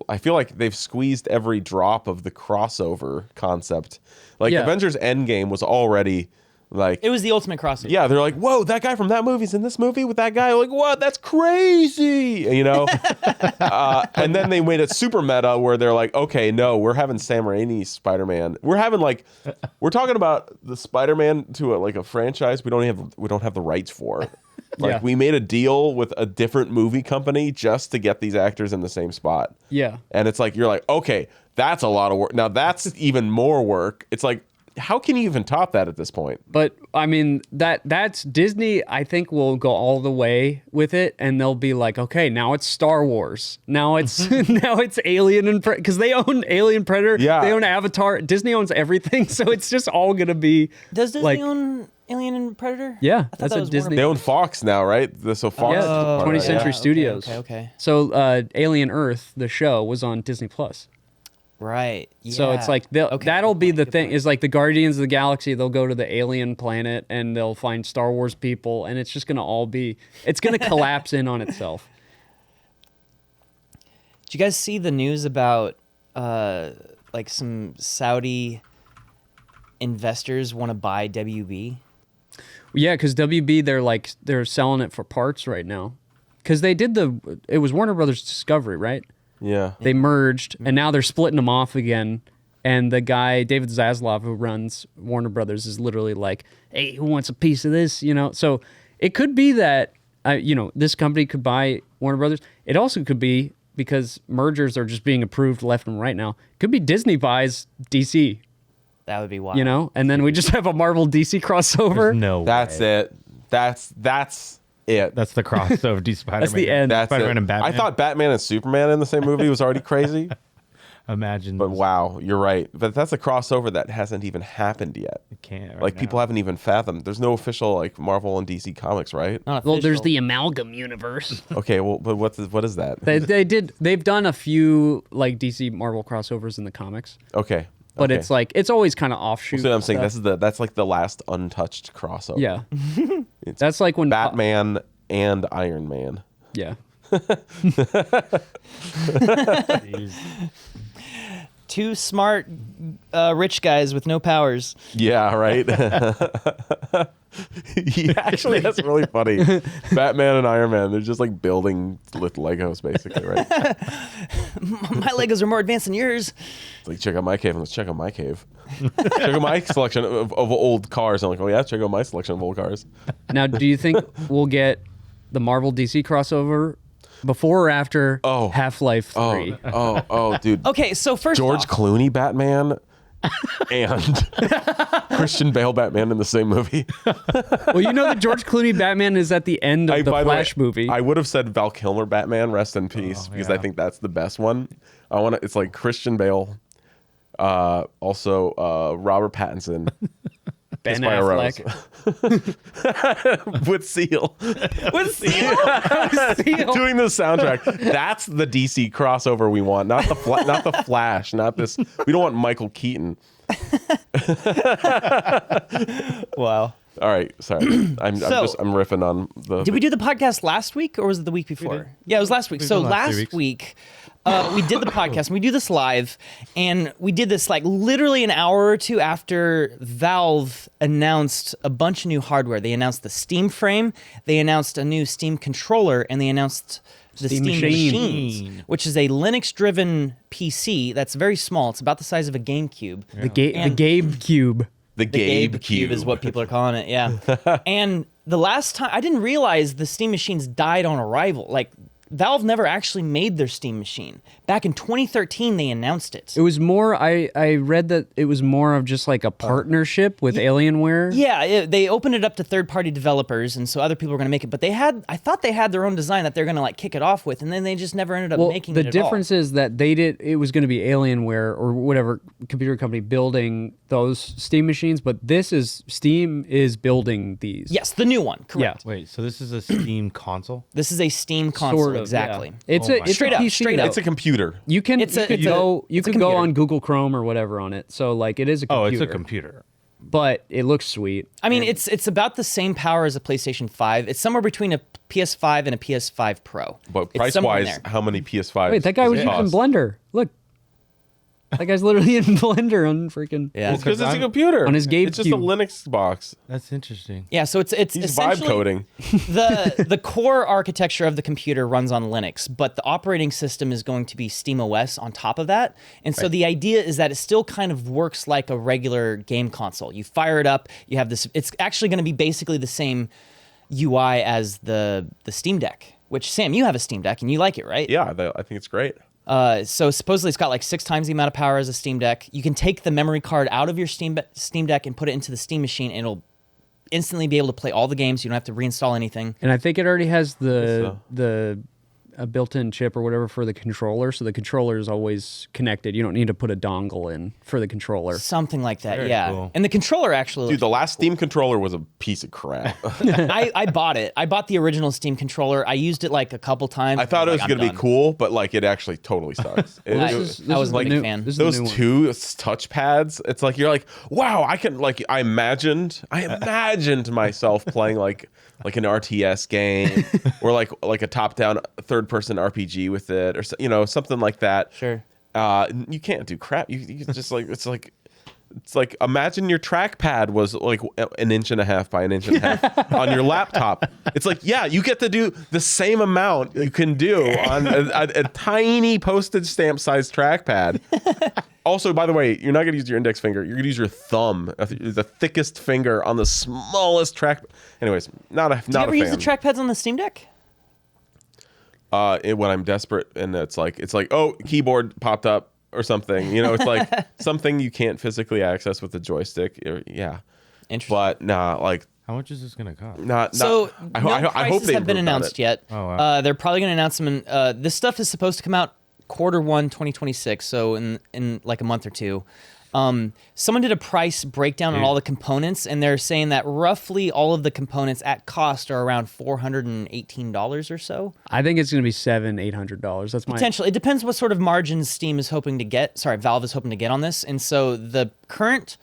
I feel like they've squeezed every drop of the crossover concept. Like Yeah. Avengers Endgame was already like, It was the ultimate crossover. yeah, they're like, whoa, that guy from that movie's in this movie with that guy. Like, what? That's crazy, you know? And then they made it super meta where they're like, okay, no, we're having Sam Raimi's Spider-Man. We're having like, we're talking about the Spider-Man to a franchise we don't have the rights for. Like Yeah. we made a deal with a different movie company just to get these actors in the same spot. Yeah. And it's like, you're like, okay, that's a lot of work. Now that's even more work. It's like, how can you even top that at this point? But I mean that's Disney. I think will go all the way with it, and they'll be like, okay, now it's Star Wars. Now it's now it's Alien and because they own Alien Predator. Yeah. They own Avatar. Disney owns everything, so it's just all gonna be. Does Disney like, own Alien and Predator? Yeah, I thought that's that a was Disney. They own Fox now, right? So Fox. is Yeah, part of 20th that. Century okay, Studios. Okay. So Alien Earth, the show, was on Disney Plus. Right. So it's yeah. like Okay, that'll good be point, the good thing. point. Is like the Guardians of the Galaxy. They'll go to the alien planet and they'll find Star Wars people, and it's just gonna all be. It's gonna collapse in on itself. Did you guys see the news about like some Saudi investors want to buy WB? Yeah, because WB, they're selling it for parts right now. Because it was Warner Brothers Discovery, right? Yeah. They merged, and now they're splitting them off again. And the guy, David Zaslav, who runs Warner Brothers, is literally like, hey, who wants a piece of this? So it could be that, this company could buy Warner Brothers. It also could be, because mergers are just being approved left and right now, it could be Disney buys DC, That would be wild. and then we just have a Marvel DC crossover. No, That's way. it. That's it. That's the crossover. D Spider-Man. That's the end. That's Spider-Man it. and Batman. I thought Batman and Superman in the same movie was already crazy. Imagine. But wow, you're right. But that's a crossover that hasn't even happened yet. You can't. Like people haven't even fathomed. There's no official like Marvel and DC comics, right? Not Well, there's official. the Amalgam universe. Okay, well, but what is that? They've done a few like DC Marvel crossovers in the comics, Okay, but okay. it's like it's always kind of offshoot. So I'm saying stuff. that's like the last untouched crossover. Yeah, It's that's like when Batman and Iron Man. Yeah, Jeez. Two smart, rich guys with no powers. Yeah, right. Yeah, actually, that's really funny. Batman and Iron Man, they're just like building with Legos, basically, right? My Legos are more advanced than yours. It's like, check out my cave. Let's check out my cave. Check out my selection of old cars. I'm like, oh yeah, check out my selection of old cars. Now, do you think we'll get the Marvel DC crossover before or after Half-Life 3? Oh, dude. Okay, so first George off, Clooney Batman and Christian Bale Batman in the same movie. Well, the George Clooney Batman is at the end of the by Flash way, movie. I would have said Val Kilmer Batman, rest in peace, because I think that's the best one. It's like Christian Bale, also Robert Pattinson, Ben Kiss by a Rose. Affleck. with Seal. with Seal? Doing the soundtrack. That's the DC crossover we want, not the not the Flash, not this. We don't want Michael Keaton. Wow. All right, sorry. I'm riffing on the. Did we do the podcast last week or was it the week before? Yeah, it was last week. So done last 2 last weeks. week, we did the podcast and we do this live, and we did this like literally an hour or two after Valve announced a bunch of new hardware. They announced the Steam frame, they announced a new Steam controller, and they announced the Steam Steam Machine. Machines, which is a Linux-driven PC that's very small. It's about the size of a GameCube. The Gabe Cube. The The Gabe Cube is what people are calling it, yeah. And the last time, I didn't realize the Steam machines died on arrival. Like, Valve never actually made their Steam machine. Back in 2013, they announced it. It was more. I read that it was more of just like a partnership with Alienware. Yeah, they opened it up to third-party developers, and so other people were going to make it. But I thought they had their own design that they're going to like kick it off with, and then they just never ended up making it the at all. difference is that it was going to be Alienware or whatever computer company building those Steam machines, but Steam is building these. Yes, the new one, correct. Wait, so this is a Steam console? This is a Steam console, Sort of, exactly. yeah. It's a Straight up, PC, straight though. up. It's a computer. You can It's you a- could it's a- go it's a go computer. on Google Chrome or whatever on it. So like it is a computer. Oh, it's a computer. But it looks sweet. I mean, it's about the same power as a PlayStation 5. It's somewhere between a PS5 and a PS5 Pro. But It's somewhere in price-wise, there. how many PS5s? Wait, that guy does was it using cost? Blender. Look. That guy's literally in Blender on freaking Yeah. It's because it's a computer. On his Gabe It's just a Cube. Linux box. That's interesting. Yeah, so it's He's vibe essentially coding. the core architecture of the computer runs on Linux, but the operating system is going to be SteamOS on top of that. And so the idea is that it still kind of works like a regular game console. You fire it up, you have this. It's actually going to be basically the same UI as the Steam Deck. Which Sam, you have a Steam Deck and you like it, right? Yeah, I think it's great. So supposedly it's got like 6 times the amount of power as a Steam Deck. You can take the memory card out of your Steam Deck and put it into the Steam machine, and it'll instantly be able to play all the games. You don't have to reinstall anything. And I think it already has the a built-in chip or whatever for the controller, so the controller is always connected. You don't need to put a dongle in for the controller. Something like that, Very yeah. cool. And the controller actually, Dude, the last Steam controller was a piece of crap. I bought it. I bought the original Steam controller. I used it like a couple times. I thought it was I'm going to be done. cool, but like it actually totally sucks. I wasn't a big fan. This is the Those new one. two touch pads, it's like you're like, wow, I can like I imagined myself playing like an RTS game or like a top-down third-person RPG with it, or something like that. Sure. You can't do crap. You just like it's like It's like, imagine your trackpad was like an inch and a half by an inch and a half on your laptop. It's like, yeah, you get to do the same amount you can do on a tiny postage stamp sized trackpad. Also, by the way, you're not going to use your index finger. You're going to use your thumb, the thickest finger on the smallest track. Anyways, not a fan. Do you ever use the trackpads on the Steam Deck? When I'm desperate and it's like, oh, keyboard popped up or something. It's like something you can't physically access with the joystick. Yeah. Interesting. But nah, like. How much is this going to cost? No I hope prices they have been announced yet. Oh, wow. They're probably going to announce them. This stuff is supposed to come out Q1 2026, so in like a month or two. Someone did a price breakdown on all the components, and they're saying that roughly all of the components at cost are around $418 or so. I think it's going to be $700-800. That's my Potentially. It depends what sort of margins Valve is hoping to get on this. And so the current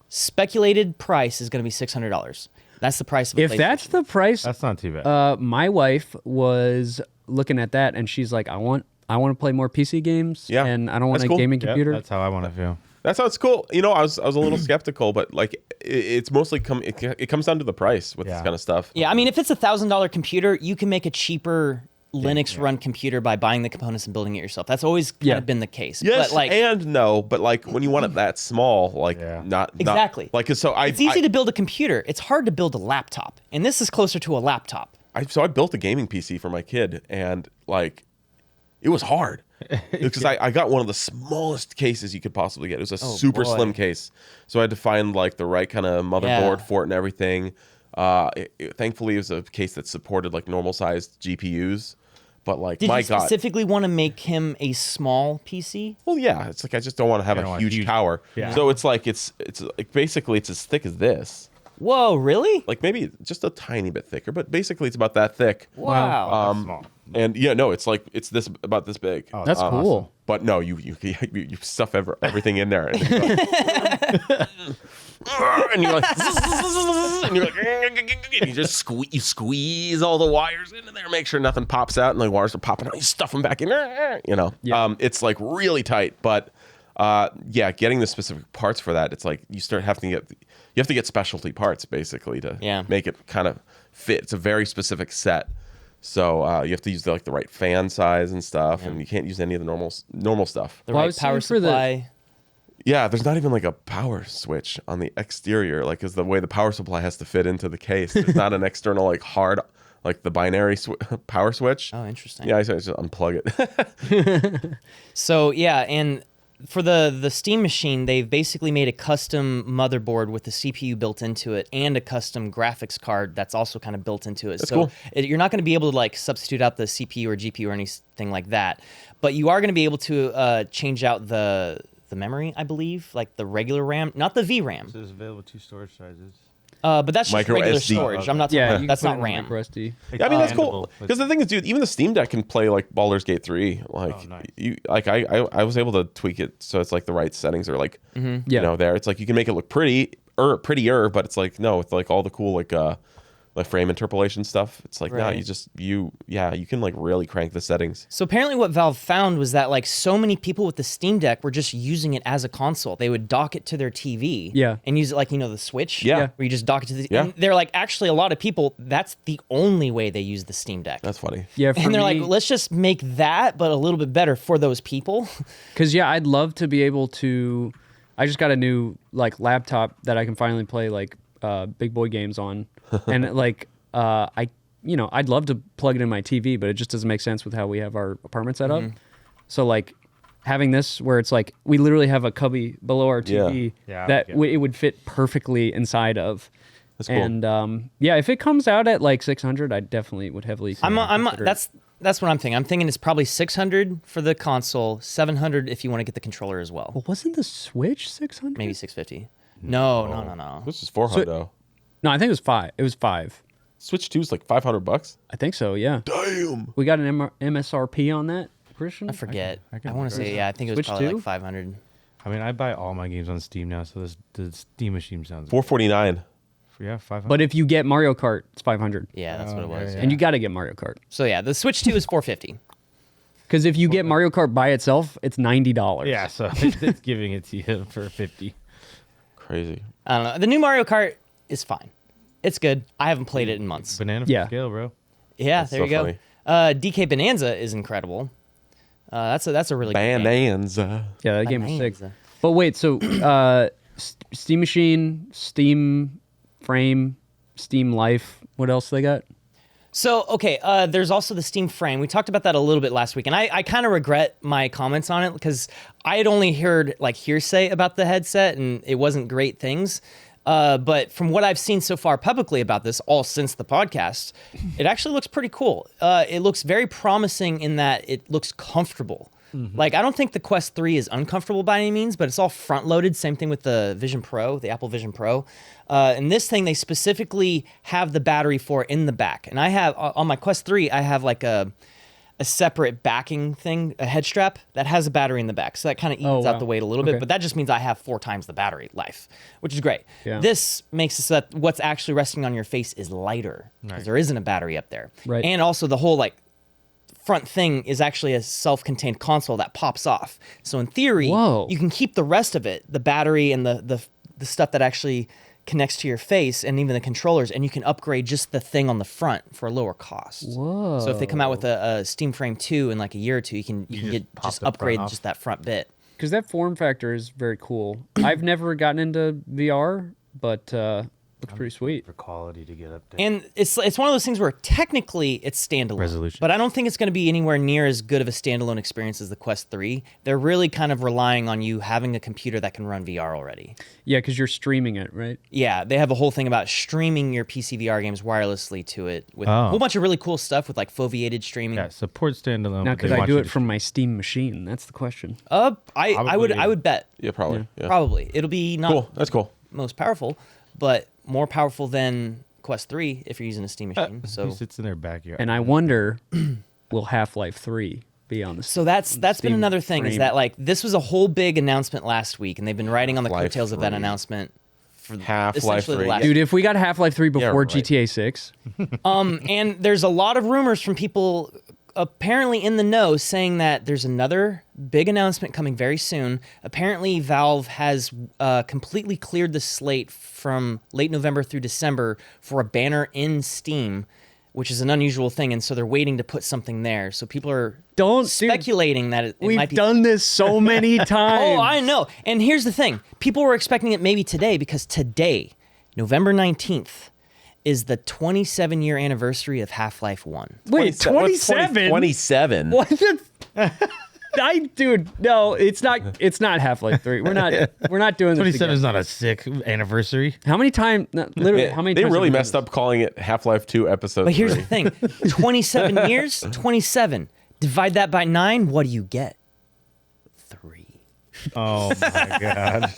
speculated price is going to be $600. That's the price of a If that's the price, That's not too bad. my wife was looking at that and she's like, I want to play more PC games. Yeah. And I don't want That's a cool. gaming Yep, computer. that's how I want to feel. That sounds cool. I was a little skeptical, but like it's mostly it comes down to the price with this Yeah. kind of stuff. Yeah, I mean, if it's $1,000 computer, you can make a cheaper Linux run computer by buying the components and building it yourself. That's always kind of been the case. Yes, but like, and no, but like when you want it that small, like Yeah. not Exactly. Like so, it's easy to build a computer. It's hard to build a laptop, and this is closer to a laptop. I built a gaming PC for my kid, and like it was hard because I got one of the smallest cases you could possibly get. It was a super boy. slim case, so I had to find like the right kind of motherboard Yeah. for it and everything. Thankfully, it was a case that supported like normal sized GPUs. But like, Did my you God. specifically want to make him a small PC? Well, yeah, it's like I just don't want to have You don't a want huge huge- tower. Yeah. So it's like it's like basically it's as thick as this. Whoa, really? Like maybe just a tiny bit thicker, but basically it's about that thick. Wow. That's small. And yeah, no, it's like it's this about this big. Oh, That's cool. But no, you stuff everything in there, and, it's like, and you're like, and you're like, and you just squeeze all the wires into there, make sure nothing pops out, and the wires are popping out. You stuff them back in, Yeah. It's like really tight, but yeah, getting the specific parts for that, it's like you have to get specialty parts basically to make it kind of fit. It's a very specific set. So you have to use the right fan size and stuff, and you can't use any of the normal stuff. The Well, I right was power seeing for the- supply. Yeah, there's not even like a power switch on the exterior, like is the way the power supply has to fit into the case. There's not an external like hard like the binary power switch. Oh, interesting. Yeah, I just unplug it. So yeah, and for the Steam machine, they've basically made a custom motherboard with the CPU built into it and a custom graphics card that's also kind of built into it. That's so cool. You're not going to be able to like substitute out the CPU or GPU or anything like that, but you are going to be able to change out the memory, I believe, like the regular RAM, not the VRAM. It says available 2 storage sizes. But that's just Micro regular SD. storage. I'm not talking Yeah, about, you that's can not put it in RAM. micro SD. Yeah, I mean that's cool Expandable, because the thing is, dude, even the Steam Deck can play like Baldur's Gate 3. Like Oh, nice. I was able to tweak it so it's like the right settings are like Yeah. there. It's like you can make it look prettier, but it's like no, with like all the cool like frame interpolation stuff. It's like no, Right. you can like really crank the settings. So apparently what Valve found was that like so many people with the Steam Deck were just using it as a console. They would dock it to their TV and use it like, the Switch. Yeah. Where you just dock it to the Yeah. and they're like, actually a lot of people, that's the only way they use the Steam Deck. That's funny. Yeah, for And they're me, like, let's just make that, but a little bit better for those people. because I'd love to be able to. I just got a new like laptop that I can finally play like big boy games on, and like I'd love to plug it in my TV, but it just doesn't make sense with how we have our apartment set up. So like having this where it's like we literally have a cubby below our TV Yeah, that yeah. it would fit perfectly inside of. That's cool. And if it comes out at like 600, I definitely would heavily. consider it. That's what I'm thinking. I'm thinking it's probably 600 for the console, 700 if you want to get the controller as well. Well, wasn't the Switch 600? Maybe 650. No. This is 400 though. No, I think it was 5. It was 5. Switch 2 is like $500. I think so. Yeah. Damn. We got an MSRP on that, Christian. I forget. I can I want to remember. say, I think it was Switch probably 2? like 500. I mean, I buy all my games on Steam now, so the Steam machine sounds. 449. Yeah, 500. But if you get Mario Kart, it's 500. Yeah, that's what it was. yeah. And you got to get Mario Kart. So yeah, the Switch 2 is 450. Because if you get Mario Kart by itself, it's $90. yeah, so it's giving it to you for 50. crazy. I don't know. The new Mario Kart is fine. It's good. I haven't played it in months. Banana Yeah. for scale, bro. Yeah, That's there so you go. funny. DK Bonanza is incredible. That's a really good game. Bonanza. Yeah, that game was sick. Bonanza. But wait, so Steam Machine, Steam Frame, Steam Life. What else they got? So, okay, there's also the Steam Frame. We talked about that a little bit last week, and I kind of regret my comments on it because I had only heard like hearsay about the headset, and it wasn't great things. But from what I've seen so far publicly about this, all since the podcast, it actually looks pretty cool. It looks very promising in that it looks comfortable. Like, I don't think the Quest 3 is uncomfortable by any means, but it's all front-loaded. Same thing with the Vision Pro, the Apple Vision Pro. And this thing, they specifically have the battery for in the back. And I have, on my Quest 3, I have like a separate backing thing, a head strap that has a battery in the back. So that kind of evens out the weight a little bit, but that just means I have 4 times the battery life, which is great. Yeah. This makes it so that what's actually resting on your face is lighter because there isn't a battery up there. Right. And also the whole like front thing is actually a self-contained console that pops off. So in theory, Whoa. you can keep the rest of it, the battery and the stuff that actually connects to your face and even the controllers, and you can upgrade just the thing on the front for a lower cost. Whoa. So if they come out with a Steam Frame 2 in like a year or two, you can just pop the front upgrade off. just that front bit. Because that form factor is very cool. I've never gotten into VR, but looks pretty sweet. For quality to get up there. And it's one of those things where technically it's standalone. Resolution. But I don't think it's going to be anywhere near as good of a standalone experience as the Quest 3. They're really kind of relying on you having a computer that can run VR already. Yeah, because you're streaming it, right? Yeah, they have a whole thing about streaming your PC VR games wirelessly to it with a whole bunch of really cool stuff with like foveated streaming. Yeah, support standalone. Now, but could they I want do you it to- from my Steam machine? That's the question. I would bet. Yeah, probably. Yeah. Probably. It'll be not Cool. That's cool. most powerful, but more powerful than Quest 3 if you're using a Steam machine. Who So sits in their backyard? And I wonder, will Half-Life 3 be on the So that's been Steam another thing is frame. that like this was a whole big announcement last week, and they've been riding on the Half-Life coattails of that 3. announcement for Half-Life essentially the 3. last. Dude, if we got Half-Life 3 before right. GTA 6, And there's a lot of rumors from people apparently in the know saying that there's another big announcement coming very soon. Apparently, Valve has completely cleared the slate from late November through December for a banner in Steam, which is an unusual thing, and so they're waiting to put something there. So people are speculating that it might be. done this so many times. Oh, I know. And here's the thing: people were expecting it maybe today because today, November 19th, is the 27-year anniversary of Half-Life 1. Wait, 27? 27. What the? Dude, no, it's not. It's not Half-Life 3. We're not doing this. 27 again. is not a sick anniversary. How many times? Literally, how many? They times really have we done messed this? up calling it Half-Life 2 episode But here's 3. the thing: 27 years, 27. Divide that by 9. What do you get? 3. Oh my god.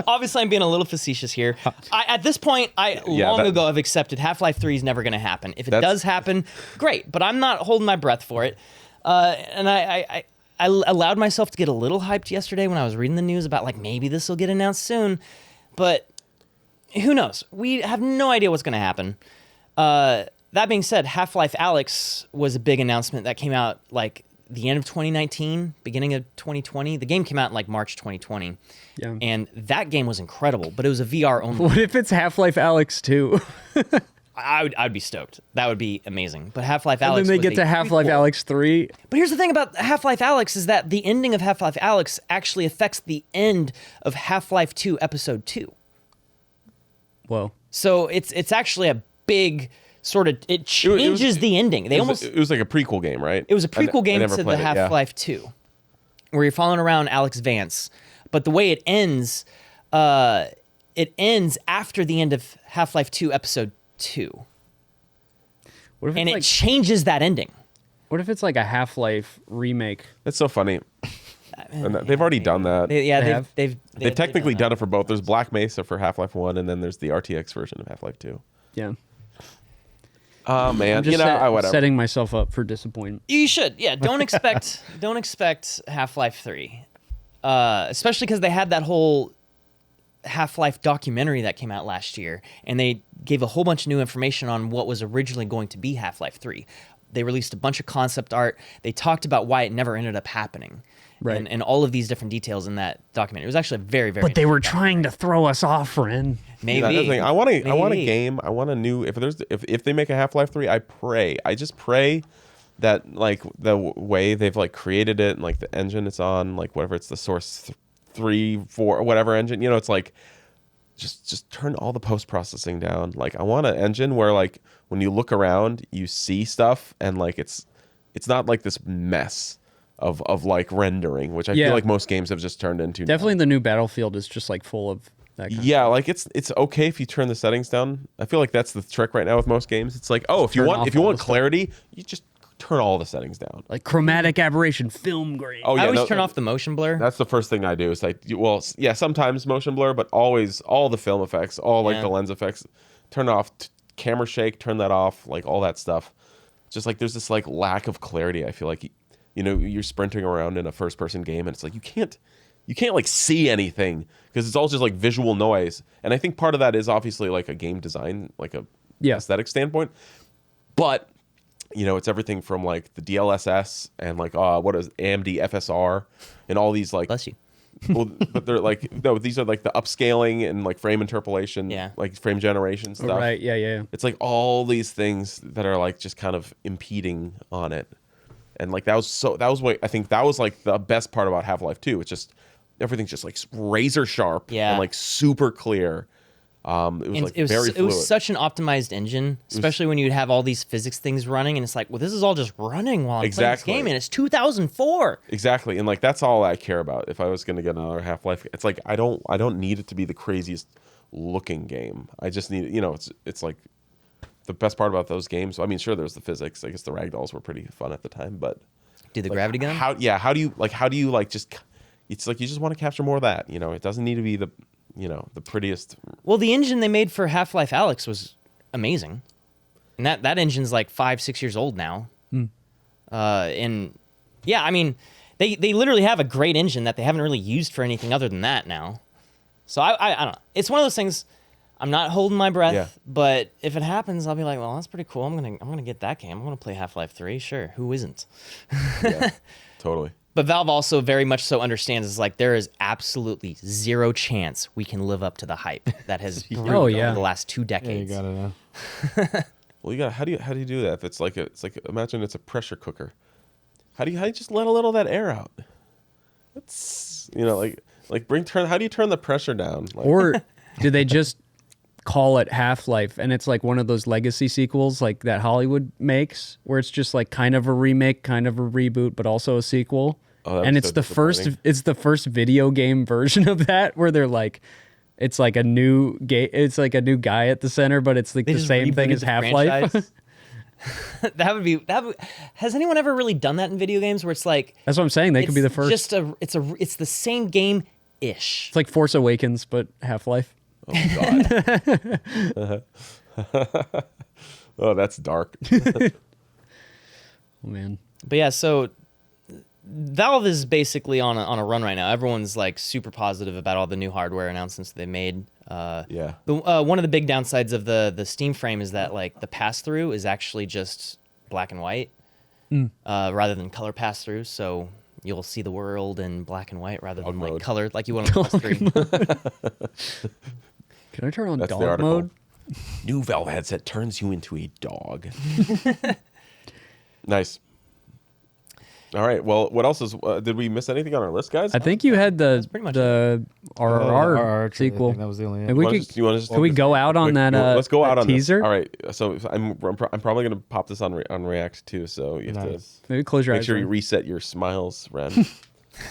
Obviously, I'm being a little facetious here. At this point, long ago have accepted Half-Life 3 is never going to happen. If it does happen, great. But I'm not holding my breath for it. And I allowed myself to get a little hyped yesterday when I was reading the news about like maybe this will get announced soon. But who knows? We have no idea what's going to happen. That being said, Half-Life Alyx was a big announcement that came out like the end of 2019, beginning of 2020. The game came out in like March 2020. Yeah. And that game was incredible, but it was a VR only. What if it's Half-Life Alyx 2? I'd be stoked. That would be amazing. But Half-Life Alyx. And then they was get a to Half-Life prequel. Alyx 3. But here's the thing about Half-Life Alyx is that the ending of Half-Life Alyx actually affects the end of Half-Life 2 Episode 2. Whoa. So it's actually a big sort of it changes the ending. It was like a prequel game, right? was a prequel I game never to the played it, yeah. Half-Life 2, where you're following around Alex Vance. But the way it ends after the end of Half-Life 2 Episode 2. What if And it's it changes that ending. what if it's like a Half-Life remake? That's so funny. And they've already done that. They've technically done it for both. There's Black Mesa for Half-Life 1, and then there's the RTX version of Half-Life 2. Yeah. Oh, man. I'm just Whatever. setting myself up for disappointment. You should, yeah. Don't expect Half-Life 3, especially because they had that whole Half-Life documentary that came out last year, and they gave a whole bunch of new information on what was originally going to be Half-Life 3. they released a bunch of concept art. They talked about why it never ended up happening. Right. And all of these different details in that document. It was actually very, very. But they were trying to throw us off, Ren. maybe. That's the thing. I want a Maybe. game. I want a new. If they make a Half-Life 3, I just pray that like the way they've like created it and like the engine it's on, like whatever it's the Source 3, 4, whatever engine, it's like just turn all the post processing down. Like I want an engine where like when you look around you see stuff and like it's not like this mess of like rendering, which I feel like most games have just turned into. Definitely the new Battlefield is just like full of that kind Yeah, like it's okay if you turn the settings down. I feel like that's the trick right now with most games. It's like, if you want clarity, you just turn all the settings down. like chromatic aberration, film grain. Oh, I always turn off the motion blur. That's the first thing I do. Is like, sometimes motion blur, but always all the film effects, all like the lens effects, turn off. Camera shake, turn that off. Like all that stuff. Just like there's this like lack of clarity. I feel like you're sprinting around in a first-person game, and it's like you can't like see anything because it's all just like visual noise. And I think part of that is obviously like a game design, like a aesthetic standpoint. But it's everything from like the DLSS and like what is AMD FSR and all these like. Bless you. Well, but they're like these are like the upscaling and like frame interpolation, like frame generation stuff. Right? Yeah. It's like all these things that are like just kind of impeding on it. And like that was what I think that was like the best part about Half-Life 2. It's just everything's just like razor sharp and like super clear. It was very fluid. It was such an optimized engine, especially when you'd have all these physics things running, and it's like, well, this is all just running while I'm playing this game, and it's 2004. Exactly, and like that's all I care about. If I was going to get another Half-Life, it's like I don't need it to be the craziest looking game. I just need it's like the best part about those games. I mean, sure, there's the physics. I guess the ragdolls were pretty fun at the time, but Do the like, gravity gun? How do you like just? It's like you just want to capture more of that. It doesn't need to be the prettiest. Well, the engine they made for Half-Life Alyx was amazing, and that engine's like 5-6 years old now. And yeah, I mean, they literally have a great engine that they haven't really used for anything other than that now. So I don't know. It's one of those things. I'm not holding my breath, but if it happens, I'll be like, well, that's pretty cool. I'm gonna get that game. I'm gonna play Half-Life 3. Sure, who isn't? Yeah, totally. But Valve also very much so understands is like there is absolutely zero chance we can live up to the hype that has brewed over the last 2 decades. Yeah, you gotta know. Well, how do you do that? If it's like imagine it's a pressure cooker. How do you just let a little of that air out? It's how do you turn the pressure down? Like, Or do they just call it Half-Life and it's like one of those legacy sequels like that Hollywood makes where it's just like kind of a remake, kind of a reboot, but also a sequel? And it's the first video game version of that where they're like it's like a new guy at the center, but it's like the same thing as Half-Life. That would be has anyone ever really done that in video games where it's like That's what I'm saying. They could be the first. It's the same game ish. It's like Force Awakens but Half-Life. Oh God. Oh, that's dark. Oh man. But yeah, so Valve is basically on a run right now. Everyone's like super positive about all the new hardware announcements they made. One of the big downsides of the Steam frame is that like the pass through is actually just black and white rather than color pass through. So you'll see the world in black and white rather than like colored like you would on the PS3. Can I turn on That's the dog article. mode? New Valve headset turns you into a dog. Nice. All right. Well, what else is? Did we miss anything on our list, guys? I think you had the pretty much the RRR sequel. That was the only. And can we go out on that? Let's go out on teaser. This. All right. So I'm probably gonna pop this on React too. So you have to maybe close your eyes. Make sure you reset your smiles, Ren.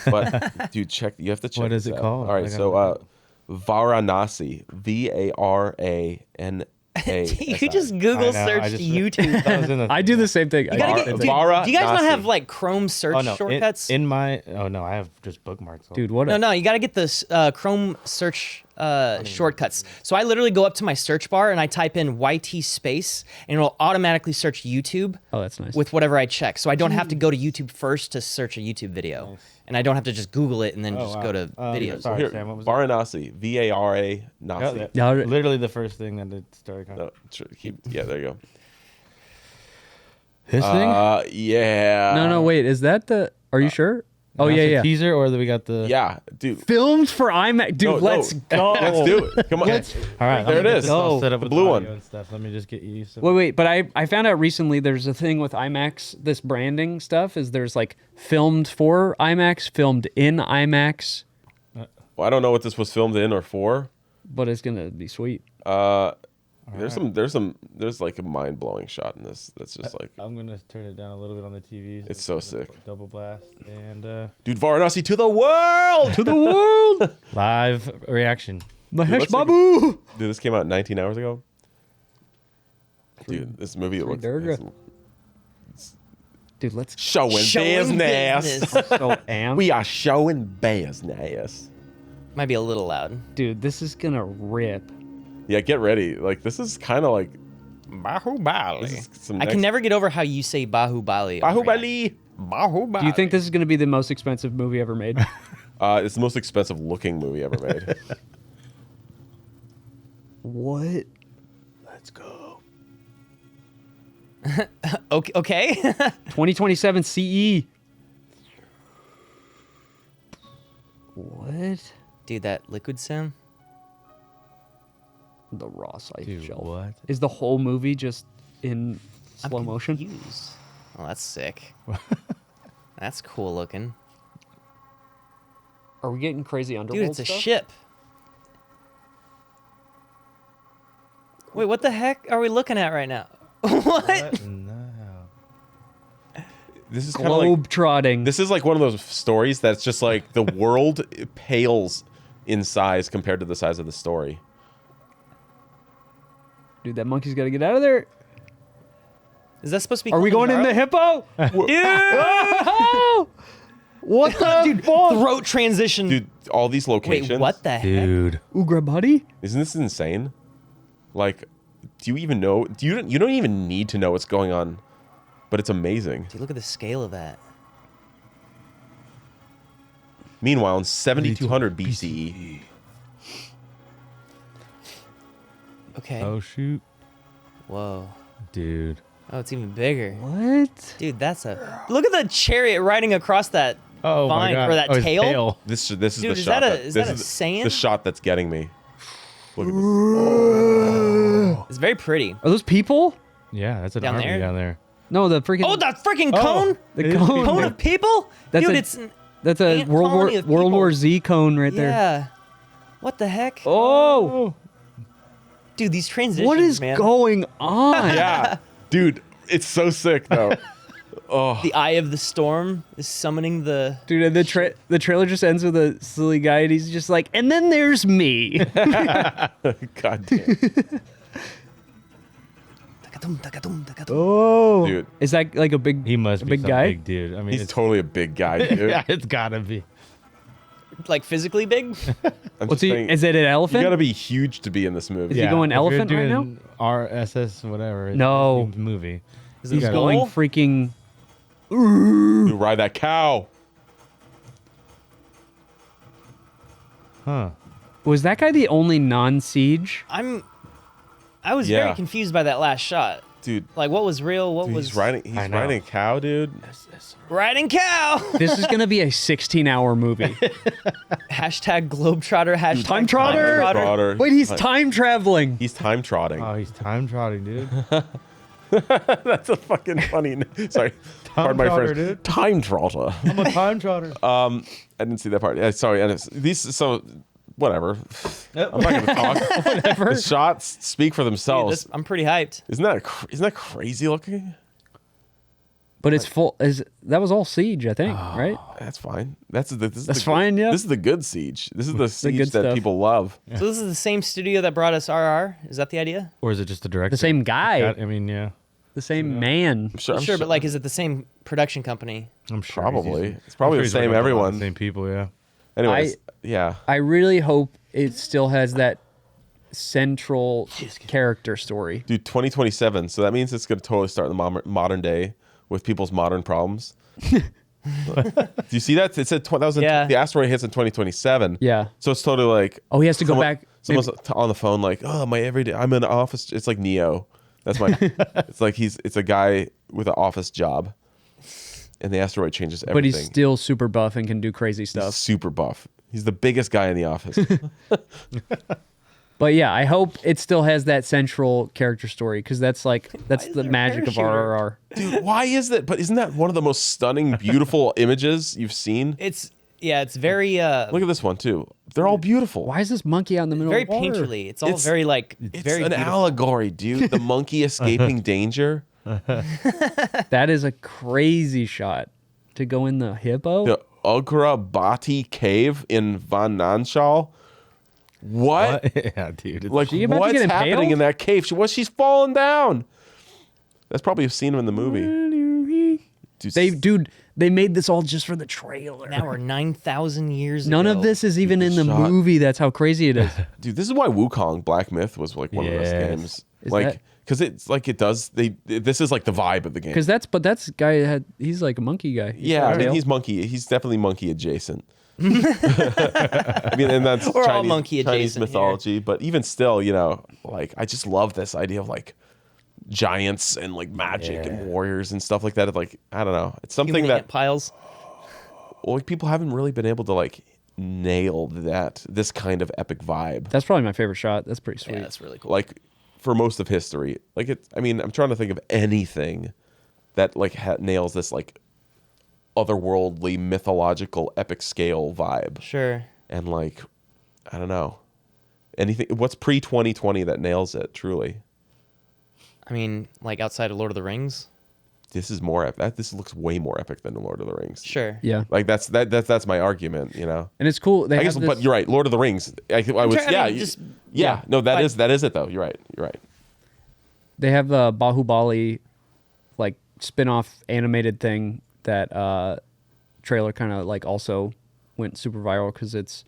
But dude, you have to check. What is this it out. called? All right. So Varanasi, VARANASI. You just Google searched YouTube. I do the same thing. You gotta do you guys not have like Chrome search shortcuts? I have just bookmarks. Dude, what? No, you got to get this Chrome search shortcuts. So I literally go up to my search bar and I type in YT space, and it'll automatically search YouTube. Oh, that's nice. With whatever I check, so I don't have to go to YouTube first to search a YouTube video, and I don't have to just Google it and then just go to videos. Sorry, Sam, what was Varanasi, VARANASI. Literally the first thing that it started. There you go. His thing? Yeah. No, wait. Is that the? Are you sure? Oh That's yeah, the yeah. Teaser, or we got the. Yeah, dude. Filmed for IMAX, dude. No, let's go. Let's do it. Come on. All right, There it is. All Go. set up The with blue audio one. and stuff. Let me just get you some. Wait. But I found out recently there's a thing with IMAX. This branding stuff is there's like filmed for IMAX, filmed in IMAX, Well, I don't know what this was filmed in or for. but it's gonna be sweet. There's like a mind blowing shot in this. That's just like, I'm gonna turn it down a little bit on the TV. it's so sick. Double blast and Dude, Varanasi to the world. To the world, live reaction. Mahesh looks like- Babu. Dude, this came out 19 hours ago. Dude, this movie looks. Durga. It's Dude, let's showing business. so amped. We are showing business. Might be a little loud. Dude, this is gonna rip. Yeah, get ready. Like, this is kind of like. Bahubali. This is some I next- can never get over how you say Bahubali. Bahubali. Bahubali. Do you think this is gonna be the most expensive movie ever made? It's the most expensive looking movie ever made. What? Let's go. Okay. 2027 CE. What? Dude, that liquid sound. The raw site Dude, shelf. what? Is the whole movie just in I'm slow motion? confused. Oh, that's sick. That's cool looking. Are we getting crazy underworld Dude, it's a stuff? ship. Wait, what the heck are we looking at right now? What? No. This is kind of like. Globe trotting. This is like one of those stories that's just like the world pales in size compared to the size of the story. Dude, that monkey's got to get out of there. Is that supposed to be? Are we going in the hippo? Dude, Oh! What the dude, fuck? throat transition. Dude, all these locations. Wait, what the heck? Dude. Ugra buddy? Isn't this insane? Like, do you even know? You don't even need to know what's going on, but it's amazing. Dude, look at the scale of that. Meanwhile, in 7200 BCE, Okay. Oh shoot, Whoa. dude. Oh, it's even bigger. What? Dude, that's a. Look at the chariot riding across that Oh my vine god. or that Oh, his tail. this is Dude, the is shot. that a- is this that a Saiyan? the shot that's getting me. Look at this. It's very pretty. Are those people? Yeah, that's an Down army there? down there. No, the freaking. Oh, that freaking cone! the it is cone. Cone of people? That's Dude, a- it's. That's a ant World War colony of World War people. Z cone right there. Yeah. What the heck? Oh, Dude, these transitions, what is man. going on? Yeah, dude, it's so sick though. The Eye of the Storm is summoning the. Dude, and the trailer just ends with a silly guy, and he's just like, and then there's me. God damn, Takatum, takatum, takatum. Oh, dude, is that like a big? He must a be big some guy. big dude. I mean, he's it's, totally a big guy, dude. yeah, it's gotta be. Like physically big? I'm What's just he? saying, Is it an you elephant? gotta be huge to be in this movie. Is he going if you're elephant right now? doing RSS whatever. it's No. the movie. Is it He's a going bull? freaking. Dude, ride that cow. Huh? Was that guy the only non-siege? I was Yeah. very confused by that last shot. Dude, Like, what was real? What dude, was he's riding I know. a cow, dude. riding cow? This is gonna be a 16-hour movie. Hashtag Globetrotter. Hashtag Time trotter. Trotter. Wait, he's time traveling. He's time trotting. Oh, he's time trotting, dude. That's a fucking funny. Sorry, pardon my trotter, French. dude. Time trotter. I'm a time trotter. I didn't see that part. Yeah, sorry. And these so whatever. I'm not gonna talk. Whatever. The shots speak for Dude, themselves. I'm pretty hyped. Isn't that crazy looking? But it's full. That was all siege, I think, right? That's fine. That's That's fine, yeah. This is the good siege. This is the siege good that stuff. people love. So this is the same studio that brought us RR. Is that the idea? Or is it just the director? The same guy, I mean, yeah. the same man. I'm sure. Sure, but like, is it the same production company? I'm sure. Probably. he's- It's probably I'm the sure he's same working with a lot of everyone. the Same people, yeah. Anyways, yeah. I really hope it still has that central character story. Dude, 2027. So that means it's going to totally start in the modern day with people's modern problems. Do you see that? It said Yeah. the asteroid hits in 2027. Yeah. So it's totally like Oh, he has to go back. Someone's on the phone like, oh, my everyday. I'm in the office. It's like Neo. That's my. It's a guy with an office job, and the asteroid changes everything. But he's still super buff and can do crazy He's stuff. super buff. He's the biggest guy in the office. But yeah, I hope it still has that central character story because that's the magic of RRR. Dude, why is that? But isn't that one of the most stunning, beautiful images you've seen? It's very Look at this one too. They're all beautiful. Why is this monkey out in the middle very of the water? painterly. It's all It's- very like It's very an beautiful. allegory, dude. The monkey escaping danger. That is a crazy shot to go in the hippo. The Ugrabati cave in Van Nanshal. What? Yeah, dude. Like, She about to what's get happening impaled? in that cave? She's falling down. That's probably a scene in the movie. Dude, They made this all just for the trailer. Now we're 9,000 years None ago. of this is even in the shot. movie. That's how crazy it is. dude, this is why Wukong Black Myth was like one of the best Yes. games. Is Like, that- because it's like it does. This is like the vibe of the game. Because that's guy he's like a monkey guy. Yeah, I mean, tail. he's monkey. He's definitely monkey adjacent. I mean, and that's We're all Chinese, monkey Chinese adjacent mythology. But even still, like I just love this idea of like giants and like magic and warriors and stuff like that. Like I don't know, it's something Human that ant piles. like people haven't really been able to like nail this kind of epic vibe. That's probably my favorite shot. That's pretty sweet. Yeah, that's really cool. Like for most of history, like I mean, I'm trying to think of anything that like nails this like otherworldly, mythological, epic scale vibe. Sure. And like, I don't know, anything. What's pre 2020 that nails it truly? I mean, like outside of Lord of the Rings. This is more epic. This looks way more epic than Lord of the Rings. Sure. Yeah, Like that's my argument. and it's cool. They I guess, have this, but you're right. Lord of the Rings. I was trying- I mean, just- yeah. No, that but- is it though. You're right. You're right. they have the Bahubali like spin-off animated thing that trailer kind of like also went super viral because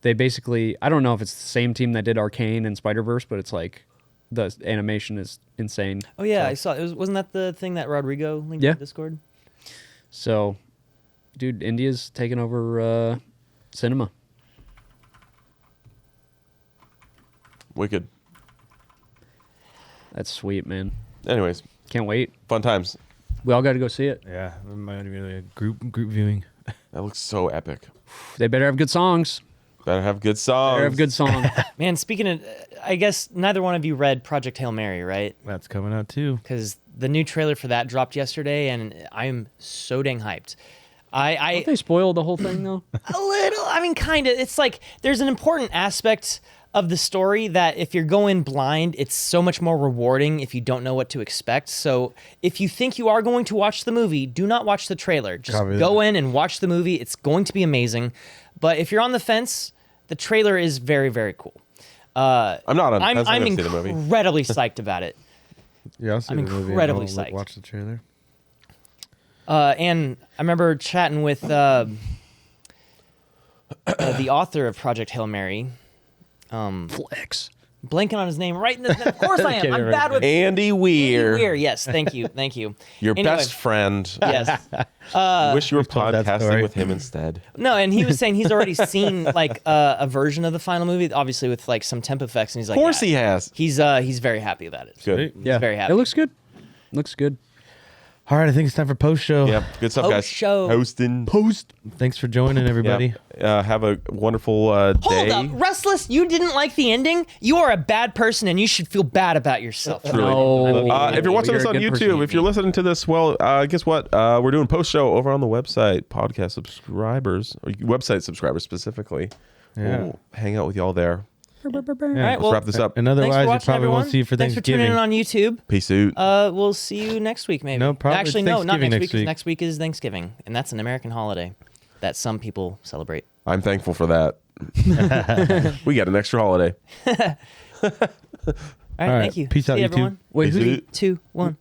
they basically, I don't know if it's the same team that did Arcane and Spider-Verse, but it's like the animation is insane. Oh yeah, I saw. Wasn't that the thing that Rodrigo linked Yeah. in Discord? So, dude, India's taking over cinema. Wicked. That's sweet, man. Anyways, Can't wait. fun times. We all got to go see it. Yeah, it might be a group viewing. That looks so epic. They better have good songs. Better have good songs. Better have good songs. Man, speaking of, I guess neither one of you read Project Hail Mary, right? That's coming out too. Because the new trailer for that dropped yesterday, and I'm I Don't they spoil the whole thing though? a little. I mean, kind of. It's like there's an important aspect of the story that if you're going blind, it's so much more rewarding if you don't know what to expect. So if you think you are going to watch the movie, do not watch the trailer. Just Copy go that. in and watch the movie. It's going to be amazing. But if you're on the fence, the trailer is very, very cool. I'm not on. I'm gonna see the movie. incredibly psyched about it. Yeah, I'll see I'm the movie. incredibly I'll, psyched. watch the trailer. And I remember chatting with the author of Project Hail Mary. Flex. Blanking on his name right in the. Of course I am. I'm bad with Andy Weir, Weir. Yes, thank you. your Anyway, best friend. Yes. Wish you were told that podcasting story. with him instead. No, and he was saying he's already seen like a version of the final movie, obviously with like some temp effects, and he's Of like, course he has. He's very happy about it. Good. Sweet. Yeah, very happy. It looks good. Looks good. All right, I think it's time for post show. Yep. Good stuff, guys. Show. Hosting. Post. Thanks for joining, everybody. Yeah. Have a wonderful Hold day. up, Restless. You didn't like the ending. You are a bad person, and you should feel bad about yourself. Truly. No. If you're watching You're this a on good person, YouTube, if you're Ethan. listening to this, well, guess what? We're doing post show over on the website. Podcast subscribers, or website subscribers specifically. Yeah. We'll hang out with y'all there. All right, Let's well, wrap this up. And thanks for otherwise, you watching, probably everyone. won't see you for Thanks for tuning Thanksgiving. in on YouTube. Peace out. We'll see you next week, maybe. No, probably Actually, it's no, not Thanksgiving next week. next 'Cause week. Next week is Thanksgiving, and that's an American holiday that some people celebrate. I'm thankful for that. We got an extra holiday. All right, All right, thank you. peace out, See you, YouTube. everyone. Wait, Peace who do you, out. 2, 1.